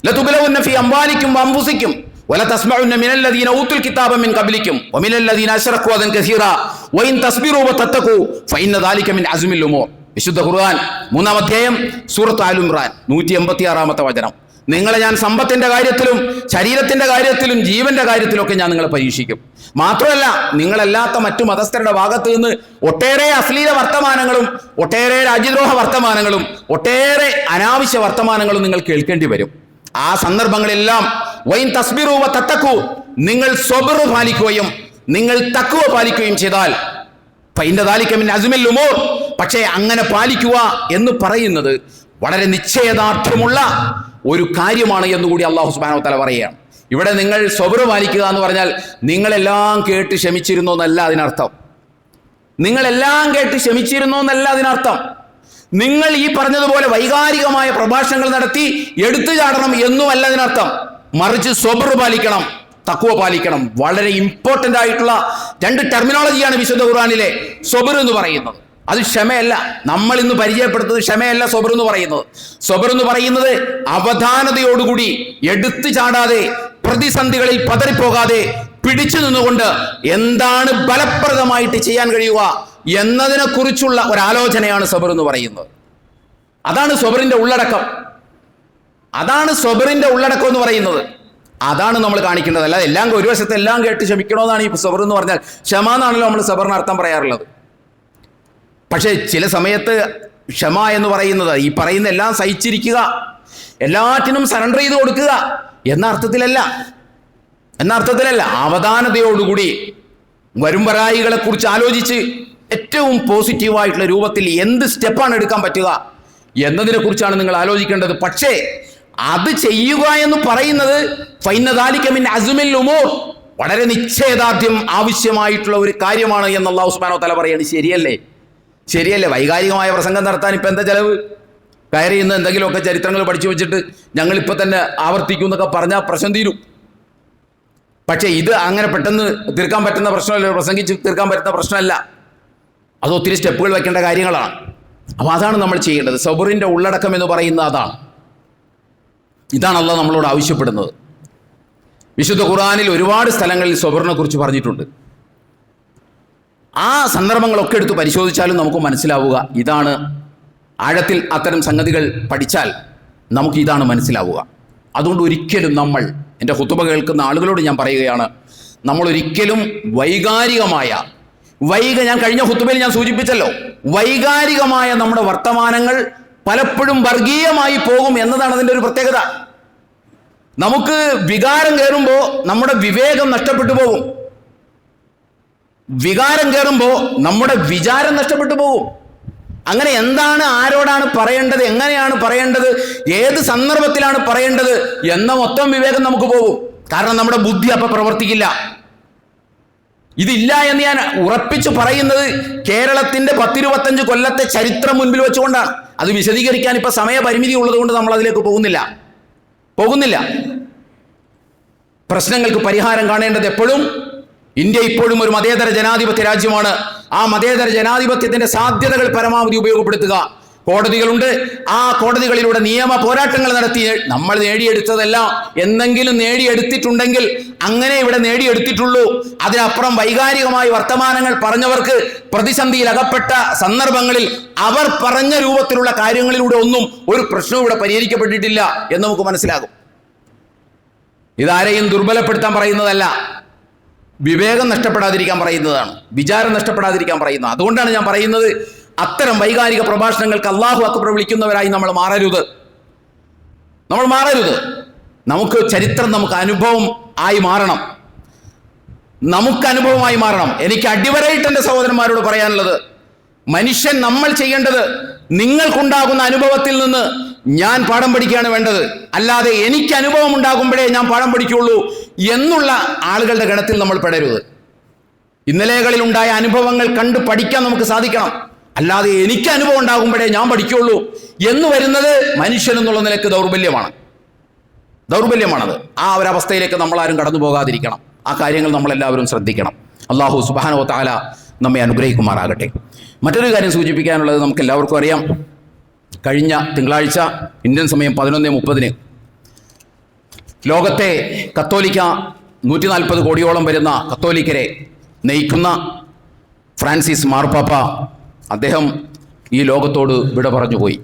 ലതുബ്ലവുന്ന ഫീ അംവാലിക്കും വഅൻഫുസിക്കും വലതസ്മഉന്ന മിനല്ലദീന ഊതുൽ കിതാബ മിൻ ഖബ്ലിക്കും വമിനല്ലദീന അശ്റകൂ അദൻ കസീറ വഇൻ തസ്ബിറൂ വതത്തഖൂ ഫഇന്ന ദാലിക മിൻ അസ്മിൽ ഉമൂർ. വിശുദ്ധ ഖുർആൻ 3-ാം അധ്യായം സൂറത്ത് ആൽ ഇംറാൻ 186-ാമത്തെ വചനം. നിങ്ങളെ ഞാൻ സമ്പത്തിന്റെ കാര്യത്തിലും ശരീരത്തിന്റെ കാര്യത്തിലും ജീവന്റെ കാര്യത്തിലൊക്കെ ഞാൻ നിങ്ങളെ പരീക്ഷിക്കും. മാത്രമല്ല, നിങ്ങളല്ലാത്ത മറ്റു മതസ്ഥരുടെ ഭാഗത്ത് നിന്ന് ഒട്ടേറെ അശ്ലീല വർത്തമാനങ്ങളും ഒട്ടേറെ രാജ്യദ്രോഹ വർത്തമാനങ്ങളും ഒട്ടേറെ അനാവശ്യ വർത്തമാനങ്ങളും നിങ്ങൾ കേൾക്കേണ്ടി വരും. ആ സന്ദർഭങ്ങളെല്ലാം വൈൻ തസ്ബിറൂ വതത്തഖൂ, നിങ്ങൾ സ്വബ്ർ പാലിക്കുകയും നിങ്ങൾ തഖ്വ പാലിക്കുകയും ചെയ്താൽ ഫഇന്ന ദാലിക മിൻ അസ്മിൽ ഉമൂർ. പക്ഷേ അങ്ങനെ പാലിക്കുക എന്ന് പറയുന്നത് വളരെ നിശ്ചയദാർഢ്യമുള്ള ഒരു കാര്യമാണ് എന്നുകൂടി അല്ലാഹു സുബ്ഹാനഹു വ തആല പറയുകയാണ്. ഇവിടെ നിങ്ങൾ സ്വബ്ർ പാലിക്കുക എന്ന് പറഞ്ഞാൽ നിങ്ങളെല്ലാം കേട്ട് ക്ഷമിച്ചിരുന്നോ എന്നല്ല അതിനർത്ഥം. നിങ്ങളെല്ലാം കേട്ട് ക്ഷമിച്ചിരുന്നോ എന്നല്ല അതിനർത്ഥം. നിങ്ങൾ ഈ പറഞ്ഞതുപോലെ വൈകാരികമായ പ്രഭാഷണങ്ങൾ നടത്തി എടുത്തു ചാടണം എന്നുമല്ല അതിനർത്ഥം. മറിച്ച് സ്വബ്ർ പാലിക്കണം, തഖ്വ പാലിക്കണം. വളരെ ഇമ്പോർട്ടൻ്റ് ആയിട്ടുള്ള 2 ടെർമിനോളജിയാണ് വിശുദ്ധ ഖുർആനിലെ സ്വബ്ർ എന്ന് പറയുന്നത്. അത് ക്ഷമയല്ല. നമ്മൾ ഇന്ന് പരിചയപ്പെടുത്തുന്നത് ക്ഷമയല്ല സ്വബ്ർ എന്ന് പറയുന്നത്. സ്വബ്ർ എന്ന് പറയുന്നത് അവധാനതയോടുകൂടി എടുത്തു ചാടാതെ പ്രതിസന്ധികളിൽ പതറിപ്പോകാതെ പിടിച്ചു നിന്നുകൊണ്ട് എന്താണ് ഫലപ്രദമായിട്ട് ചെയ്യാൻ കഴിയുക എന്നതിനെ കുറിച്ചുള്ള ഒരാലോചനയാണ് സ്വബ്ർ എന്ന് പറയുന്നത്. അതാണ് സ്വബ്റിന്റെ ഉള്ളടക്കം. അതാണ് സ്വബ്റിന്റെ ഉള്ളടക്കം എന്ന് പറയുന്നത്. അതാണ് നമ്മൾ കാണിക്കേണ്ടത്. അല്ലാതെ എല്ലാം ഒരു വശത്ത് എല്ലാം കേട്ട് ക്ഷമിക്കണമെന്നാണ് ഈ സ്വബ്ർ എന്ന് പറഞ്ഞാൽ. ക്ഷമ എന്നാണല്ലോ നമ്മൾ സ്വബ്റിന് അർത്ഥം പറയാറുള്ളത്. പക്ഷേ ചില സമയത്ത് ക്ഷമ എന്ന് പറയുന്നത് ഈ പറയുന്ന എല്ലാം സഹിച്ചിരിക്കുക, എല്ലാറ്റിനും സറണ്ടർ ചെയ്ത് കൊടുക്കുക എന്ന അർത്ഥത്തിലല്ല. അവധാനതയോടുകൂടി വരുംവരായികളെ കുറിച്ച് ആലോചിച്ച് ഏറ്റവും പോസിറ്റീവായിട്ടുള്ള രൂപത്തിൽ എന്ത് സ്റ്റെപ്പാണ് എടുക്കാൻ പറ്റുക എന്നതിനെ കുറിച്ചാണ് നിങ്ങൾ ആലോചിക്കേണ്ടത്. പക്ഷേ അത് ചെയ്യുക എന്ന് പറയുന്നത് ഫഇന്ന ദാലിക മിൻ അസ്മിൽ ഉമൂർ, വളരെ നിശ്ചയദാർഢ്യം ആവശ്യമായിട്ടുള്ള ഒരു കാര്യമാണ് എന്ന് അല്ലാഹു സുബ്ഹാനഹു വ തആല പറയുന്നത്. ശരിയല്ലേ? വൈകാരികമായ പ്രസംഗം നടത്താൻ ഇപ്പം എന്താ ചെലവ്? കയറി ഇന്ന് എന്തെങ്കിലുമൊക്കെ ചരിത്രങ്ങൾ പഠിച്ചു വെച്ചിട്ട് ഞങ്ങളിപ്പോൾ തന്നെ ആവർത്തിക്കും എന്നൊക്കെ പറഞ്ഞാൽ പ്രശ്നം തീരും. പക്ഷേ ഇത് അങ്ങനെ പെട്ടെന്ന് തീർക്കാൻ പറ്റുന്ന പ്രശ്നമല്ല, പ്രസംഗിച്ച് തീർക്കാൻ പറ്റുന്ന പ്രശ്നമല്ല. അത് ഒത്തിരി സ്റ്റെപ്പുകൾ വയ്ക്കേണ്ട കാര്യങ്ങളാണ്. അപ്പോൾ അതാണ് നമ്മൾ ചെയ്യേണ്ടത്. സബറിൻ്റെ ഉള്ളടക്കം എന്ന് പറയുന്നത് അതാണ്. ഇതാണ് അല്ലാഹ് നമ്മളോട് ആവശ്യപ്പെടുന്നത്. വിശുദ്ധ ഖുർആനിൽ ഒരുപാട് സ്ഥലങ്ങളിൽ സബറിനെ കുറിച്ച് പറഞ്ഞിട്ടുണ്ട്. ആ സന്ദർഭങ്ങളൊക്കെ എടുത്ത് പരിശോധിച്ചാലും നമുക്ക് മനസ്സിലാവുക ഇതാണ്. ആഴത്തിൽ അത്തരം സംഗതികൾ പഠിച്ചാൽ നമുക്ക് ഇതാണ് മനസ്സിലാവുക. അതുകൊണ്ട് ഒരിക്കലും നമ്മൾ, എൻ്റെ ഖുതുബ കേൾക്കുന്ന ആളുകളോട് ഞാൻ പറയുകയാണ്, നമ്മളൊരിക്കലും വൈകാരികമായ ഞാൻ കഴിഞ്ഞ ഖുതുബയിൽ ഞാൻ സൂചിപ്പിച്ചല്ലോ, വൈകാരികമായ നമ്മുടെ വർത്തമാനങ്ങൾ പലപ്പോഴും വർഗീയമായി പോകും എന്നതാണ് അതിൻ്റെ ഒരു പ്രത്യേകത. നമുക്ക് വികാരം കയറുമ്പോൾ നമ്മുടെ വിവേകം നഷ്ടപ്പെട്ടു പോകും. വികാരം കയറുമ്പോൾ നമ്മുടെ വിചാരം നഷ്ടപ്പെട്ടു പോകും. അങ്ങനെ എന്താണ്, ആരോടാണ് പറയേണ്ടത്, എങ്ങനെയാണ് പറയേണ്ടത്, ഏത് സന്ദർഭത്തിലാണ് പറയേണ്ടത് എന്ന മൊത്തം വിവേകം നമുക്ക് പോകും. കാരണം നമ്മുടെ ബുദ്ധി അപ്പം പ്രവർത്തിക്കില്ല. ഇതില്ല എന്ന് ഞാൻ ഉറപ്പിച്ചു പറയുന്നത് കേരളത്തിന്റെ 10-25 കൊല്ലത്തെ ചരിത്രം മുൻപിൽ വെച്ചുകൊണ്ടാണ്. അത് വിശദീകരിക്കാൻ ഇപ്പൊ സമയപരിമിതി ഉള്ളത് കൊണ്ട് നമ്മൾ അതിലേക്ക് പോകുന്നില്ല. പ്രശ്നങ്ങൾക്ക് പരിഹാരം കാണേണ്ടത് എപ്പോഴും, ഇന്ത്യ ഇപ്പോഴും ഒരു മതേതര ജനാധിപത്യ രാജ്യമാണ്. ആ മതേതര ജനാധിപത്യത്തിന്റെ സാധ്യതകൾ പരമാവധി ഉപയോഗപ്പെടുത്തുക. കോടതികളുണ്ട്, ആ കോടതികളിലൂടെ നിയമ പോരാട്ടങ്ങൾ നടത്തി നമ്മൾ നേടിയെടുത്തതെല്ലാം എന്തെങ്കിലും നേടിയെടുത്തിട്ടുണ്ടെങ്കിൽ അങ്ങനെ ഇവിടെ നേടിയെടുത്തിട്ടുള്ളൂ. അതിനപ്പുറം വൈകാരികമായി വർത്തമാനങ്ങൾ പറഞ്ഞവർക്ക് പ്രതിസന്ധിയിൽ അകപ്പെട്ട സന്ദർഭങ്ങളിൽ അവർ പറഞ്ഞ രൂപത്തിലുള്ള കാര്യങ്ങളിലൂടെ ഒന്നും ഒരു പ്രശ്നവും ഇവിടെ പരിഹരിക്കപ്പെട്ടിട്ടില്ല എന്ന് നമുക്ക് മനസ്സിലാകും. ഇതാരെയും ദുർബലപ്പെടുത്താൻ പറയുന്നതല്ല, വിവേകം നഷ്ടപ്പെടാതിരിക്കാൻ പറയുന്നതാണ്, വിചാരം നഷ്ടപ്പെടാതിരിക്കാൻ പറയുന്നത്. അതുകൊണ്ടാണ് ഞാൻ പറയുന്നത്, അത്തരം വൈകാരിക പ്രഭാഷണങ്ങൾക്ക് അല്ലാഹു അക്ബർ വിളിക്കുന്നവരായി നമ്മൾ മാറരുത്. നമുക്ക് ചരിത്രം നമുക്ക് അനുഭവം ആയി മാറണം. എനിക്ക് അടിവരയിട്ട് എൻ്റെ സഹോദരന്മാരോട് പറയാനുള്ളത്, മനുഷ്യൻ നമ്മൾ ചെയ്യേണ്ടത് നിങ്ങൾക്കുണ്ടാകുന്ന അനുഭവത്തിൽ നിന്ന് ഞാൻ പാഠം പഠിക്കുകയാണ് വേണ്ടത്, അല്ലാതെ എനിക്ക് അനുഭവം ഉണ്ടാകുമ്പോഴേ ഞാൻ പാഠം പഠിക്കുള്ളൂ എന്നുള്ള ആളുകളുടെ ഗണത്തിൽ നമ്മൾ പെടരുത്. ഇന്നലെകളിൽ ഉണ്ടായ അനുഭവങ്ങൾ കണ്ട് പഠിക്കാൻ നമുക്ക് സാധിക്കണം. അല്ലാതെ എനിക്ക് അനുഭവം ഉണ്ടാകുമ്പോഴേ ഞാൻ പഠിക്കുള്ളൂ എന്ന് വരുന്നത് മനുഷ്യൻ എന്നുള്ള നിലക്ക് ദൗർബല്യമാണത്. ആ ഒരവസ്ഥയിലേക്ക് നമ്മളാരും കടന്നു പോകാതിരിക്കണം. ആ കാര്യങ്ങൾ നമ്മളെല്ലാവരും ശ്രദ്ധിക്കണം. അല്ലാഹു സുബ്ഹാനഹു വ തആല നമ്മെ അനുഗ്രഹിക്കുമാറാകട്ടെ. മറ്റൊരു കാര്യം സൂചിപ്പിക്കാനുള്ളത്, നമുക്ക് എല്ലാവർക്കും അറിയാം, കഴിഞ്ഞ തിങ്കളാഴ്ച ഇന്ത്യൻ സമയം 11:30 ലോകത്തെ കത്തോലിക്ക 140 കോടിയോളം വരുന്ന കത്തോലിക്കരെ നയിക്കുന്ന ഫ്രാൻസിസ് മാർപ്പാപ്പ അദ്ദേഹം ഈ ലോകത്തോട് വിട പറഞ്ഞുപോയി.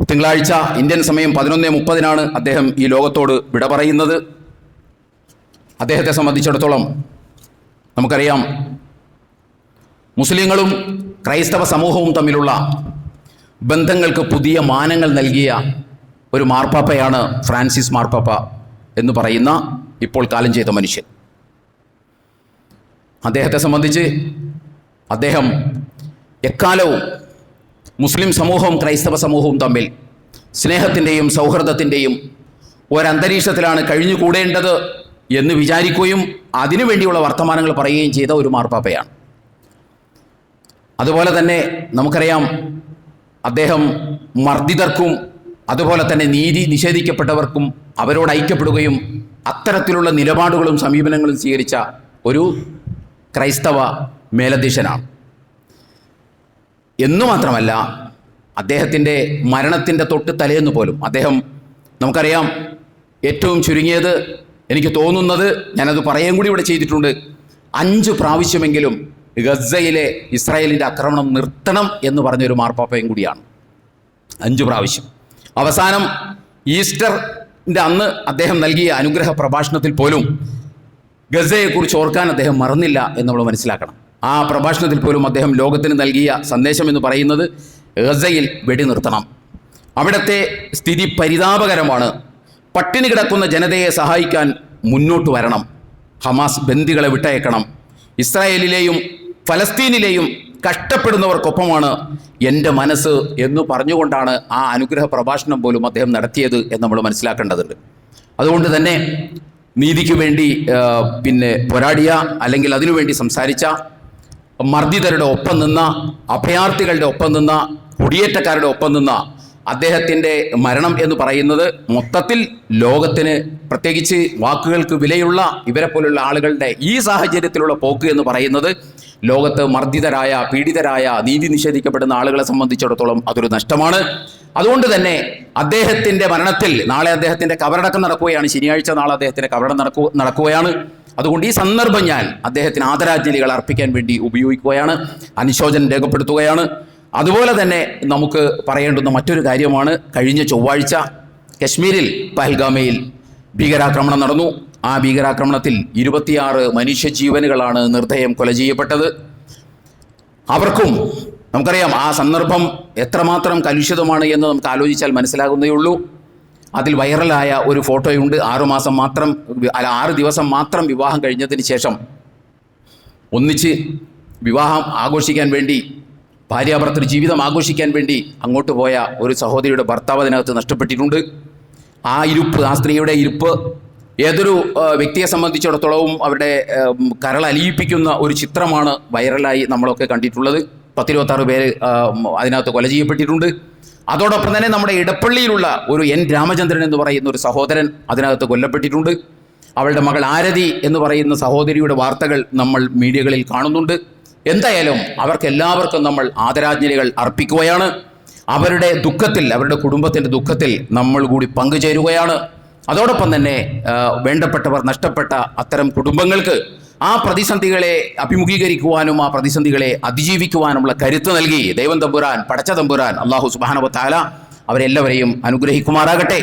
തിങ്കളാഴ്ച ഇന്ത്യൻ സമയം 11:30 അദ്ദേഹം ഈ ലോകത്തോട് വിട പറയുന്നത്. അദ്ദേഹത്തെ സംബന്ധിച്ചിടത്തോളം നമുക്കറിയാം, മുസ്ലിങ്ങളും ക്രൈസ്തവ സമൂഹവും തമ്മിലുള്ള ബന്ധങ്ങൾക്ക് പുതിയ മാനങ്ങൾ നൽകിയ ഒരു മാർപ്പാപ്പയാണ് ഫ്രാൻസിസ് മാർപ്പാപ്പ എന്ന് പറയുന്ന ഇപ്പോൾ കാലം ചെയ്ത മനുഷ്യൻ. അദ്ദേഹത്തെ സംബന്ധിച്ച് അദ്ദേഹം എക്കാലവും മുസ്ലിം സമൂഹവും ക്രൈസ്തവ സമൂഹവും തമ്മിൽ സ്നേഹത്തിൻ്റെയും സൗഹൃദത്തിൻ്റെയും ഒരന്തരീക്ഷത്തിലാണ് കഴിഞ്ഞുകൂടേണ്ടത് എന്ന് വിചാരിക്കുകയും അതിനുവേണ്ടിയുള്ള വർത്തമാനങ്ങൾ പറയുകയും ചെയ്ത ഒരു മാർപ്പാപ്പയാണ്. അതുപോലെ തന്നെ നമുക്കറിയാം, അദ്ദേഹം മർദ്ദിതർക്കും അതുപോലെ തന്നെ നീതി നിഷേധിക്കപ്പെട്ടവർക്കും അവരോട് ഐക്യപ്പെടുകയും അത്തരത്തിലുള്ള നിലപാടുകളും സമീപനങ്ങളും സ്വീകരിച്ച ഒരു ക്രൈസ്തവ മേലധ്യക്ഷനാണ്. എന്നു മാത്രമല്ല, അദ്ദേഹത്തിൻ്റെ മരണത്തിൻ്റെ തൊട്ട് തലേന്ന് പോലും അദ്ദേഹം, നമുക്കറിയാം, ഏറ്റവും ചുരുങ്ങിയത് എനിക്ക് തോന്നുന്നത്, ഞാനത് പറയുകയും കൂടി ഇവിടെ ചെയ്തിട്ടുണ്ട്, 5 പ്രാവശ്യമെങ്കിലും ഗസയിലെ ഇസ്രായേലിൻ്റെ ആക്രമണം നിർത്തണം എന്ന് പറഞ്ഞൊരു മാർപ്പാപ്പയും കൂടിയാണ്. 5 പ്രാവശ്യം. അവസാനം ഈസ്റ്ററിൻ്റെ അന്ന് അദ്ദേഹം നൽകിയ അനുഗ്രഹ പ്രഭാഷണത്തിൽ പോലും ഗസയെക്കുറിച്ച് ഓർക്കാൻ അദ്ദേഹം മറന്നില്ല എന്ന് നമ്മൾ മനസ്സിലാക്കണം. ആ പ്രഭാഷണത്തിൽ പോലും അദ്ദേഹം ലോകത്തിന് നൽകിയ സന്ദേശം എന്ന് പറയുന്നത് ഗസയിൽ വെടിനിർത്തണം, അവിടുത്തെ സ്ഥിതി പരിതാപകരമാണ്, പട്ടിണി കിടക്കുന്ന ജനതയെ സഹായിക്കാൻ മുന്നോട്ട് വരണം, ഹമാസ് ബന്ദികളെ വിട്ടയക്കണം, ഇസ്രായേലിലെയും ഫലസ്തീനിലെയും കഷ്ടപ്പെടുന്നവർക്കൊപ്പമാണ് എൻ്റെ മനസ്സ് എന്ന് പറഞ്ഞുകൊണ്ടാണ് ആ അനുഗ്രഹ പ്രഭാഷണം പോലും അദ്ദേഹം നടത്തിയത് എന്ന് നമ്മൾ മനസ്സിലാക്കേണ്ടതുണ്ട്. അതുകൊണ്ട് തന്നെ നീതിക്ക് വേണ്ടി പോരാടിയ, അല്ലെങ്കിൽ അതിനുവേണ്ടി സംസാരിച്ച, മർദ്ദിതരുടെ ഒപ്പം നിന്ന, അഭയാർത്ഥികളുടെ ഒപ്പം നിന്ന, കുടിയേറ്റക്കാരുടെ ഒപ്പം നിന്ന അദ്ദേഹത്തിൻ്റെ മരണം എന്ന് പറയുന്നത് മൊത്തത്തിൽ ലോകത്തിന്, പ്രത്യേകിച്ച് വാക്കുകൾക്ക് വിലയുള്ള ഇവരെ പോലുള്ള ആളുകളുടെ ഈ സാഹചര്യത്തിലുള്ള പോക്ക് എന്ന് പറയുന്നത് ലോകത്ത് മർദ്ദിതരായ, പീഡിതരായ, നീതി നിഷേധിക്കപ്പെടുന്ന ആളുകളെ സംബന്ധിച്ചിടത്തോളം അതൊരു നഷ്ടമാണ്. അതുകൊണ്ട് തന്നെ അദ്ദേഹത്തിൻ്റെ മരണത്തിൽ നാളെ അദ്ദേഹത്തിൻ്റെ കബറടക്കം നടക്കുകയാണ്. ശനിയാഴ്ച നാളെ അദ്ദേഹത്തിൻ്റെ കബറടക്കം നടക്കുകയാണ്. അതുകൊണ്ട് ഈ സന്ദർഭം ഞാൻ അദ്ദേഹത്തിന് ആദരാഞ്ജലികൾ അർപ്പിക്കാൻ വേണ്ടി ഉപയോഗിക്കുകയാണ്, അനുശോചനം രേഖപ്പെടുത്തുകയാണ്. അതുപോലെ തന്നെ നമുക്ക് പറയേണ്ടുന്ന മറ്റൊരു കാര്യമാണ്, കഴിഞ്ഞ ചൊവ്വാഴ്ച കശ്മീരിൽ പഹൽഗാമയിൽ ഭീകരാക്രമണം നടന്നു. ആ ഭീകരാക്രമണത്തിൽ 26 മനുഷ്യജീവനുകളാണ് നിർദ്ദയം കൊല ചെയ്യപ്പെട്ടത്. അവർക്കും നമുക്കറിയാം ആ സന്ദർഭം എത്രമാത്രം കലുഷിതമാണ് എന്ന് നമുക്ക് ആലോചിച്ചാൽ മനസ്സിലാകുന്നേ ഉള്ളൂ. അതിൽ വൈറലായ ഒരു ഫോട്ടോയുണ്ട്. 6 ദിവസം മാത്രം വിവാഹം കഴിഞ്ഞതിന് ശേഷം ഒന്നിച്ച് വിവാഹം ആഘോഷിക്കാൻ വേണ്ടി, ഭാര്യാഭർത്തൃ ജീവിതം ആഘോഷിക്കാൻ വേണ്ടി അങ്ങോട്ട് പോയ ഒരു സഹോദരിയുടെ ഭർത്താവ് അതിനകത്ത് നഷ്ടപ്പെട്ടിട്ടുണ്ട്. ആ സ്ത്രീയുടെ ഇരിപ്പ് ഏതൊരു വ്യക്തിയെ സംബന്ധിച്ചിടത്തോളവും അവരുടെ കരളലിയിപ്പിക്കുന്ന ഒരു ചിത്രമാണ് വൈറലായി നമ്മളൊക്കെ കണ്ടിട്ടുള്ളത്. 10-26 പേര് അതിനകത്ത് കൊല ചെയ്യപ്പെട്ടിട്ടുണ്ട്. അതോടൊപ്പം തന്നെ നമ്മുടെ ഇടപ്പള്ളിയിലുള്ള ഒരു N. രാമചന്ദ്രൻ എന്ന് പറയുന്ന ഒരു സഹോദരൻ അതിനകത്ത് കൊല്ലപ്പെട്ടിട്ടുണ്ട്. അവളുടെ മകൾ ആരതി എന്ന് പറയുന്ന സഹോദരിയുടെ വാർത്തകൾ നമ്മൾ മീഡിയകളിൽ കാണുന്നുണ്ട്. എന്തായാലും അവർക്കെല്ലാവർക്കും നമ്മൾ ആദരാഞ്ജലികൾ അർപ്പിക്കുകയാണ്. അവരുടെ ദുഃഖത്തിൽ, അവരുടെ കുടുംബത്തിൻ്റെ ദുഃഖത്തിൽ നമ്മൾ കൂടി പങ്കുചേരുകയാണ്. അതോടൊപ്പം തന്നെ വേണ്ടപ്പെട്ടവർ നഷ്ടപ്പെട്ട അത്തരം കുടുംബങ്ങൾക്ക് ആ പ്രതിസന്ധികളെ അഭിമുഖീകരിക്കുവാനും ആ പ്രതിസന്ധികളെ അതിജീവിക്കുവാനുമുള്ള കരുത്ത് നൽകി ദൈവം തമ്പുരാൻ, പടച്ച തമ്പുരാൻ അല്ലാഹു സുബ്ഹാനഹു വ തആല അവരെല്ലാവരെയും അനുഗ്രഹിക്കുമാറാകട്ടെ.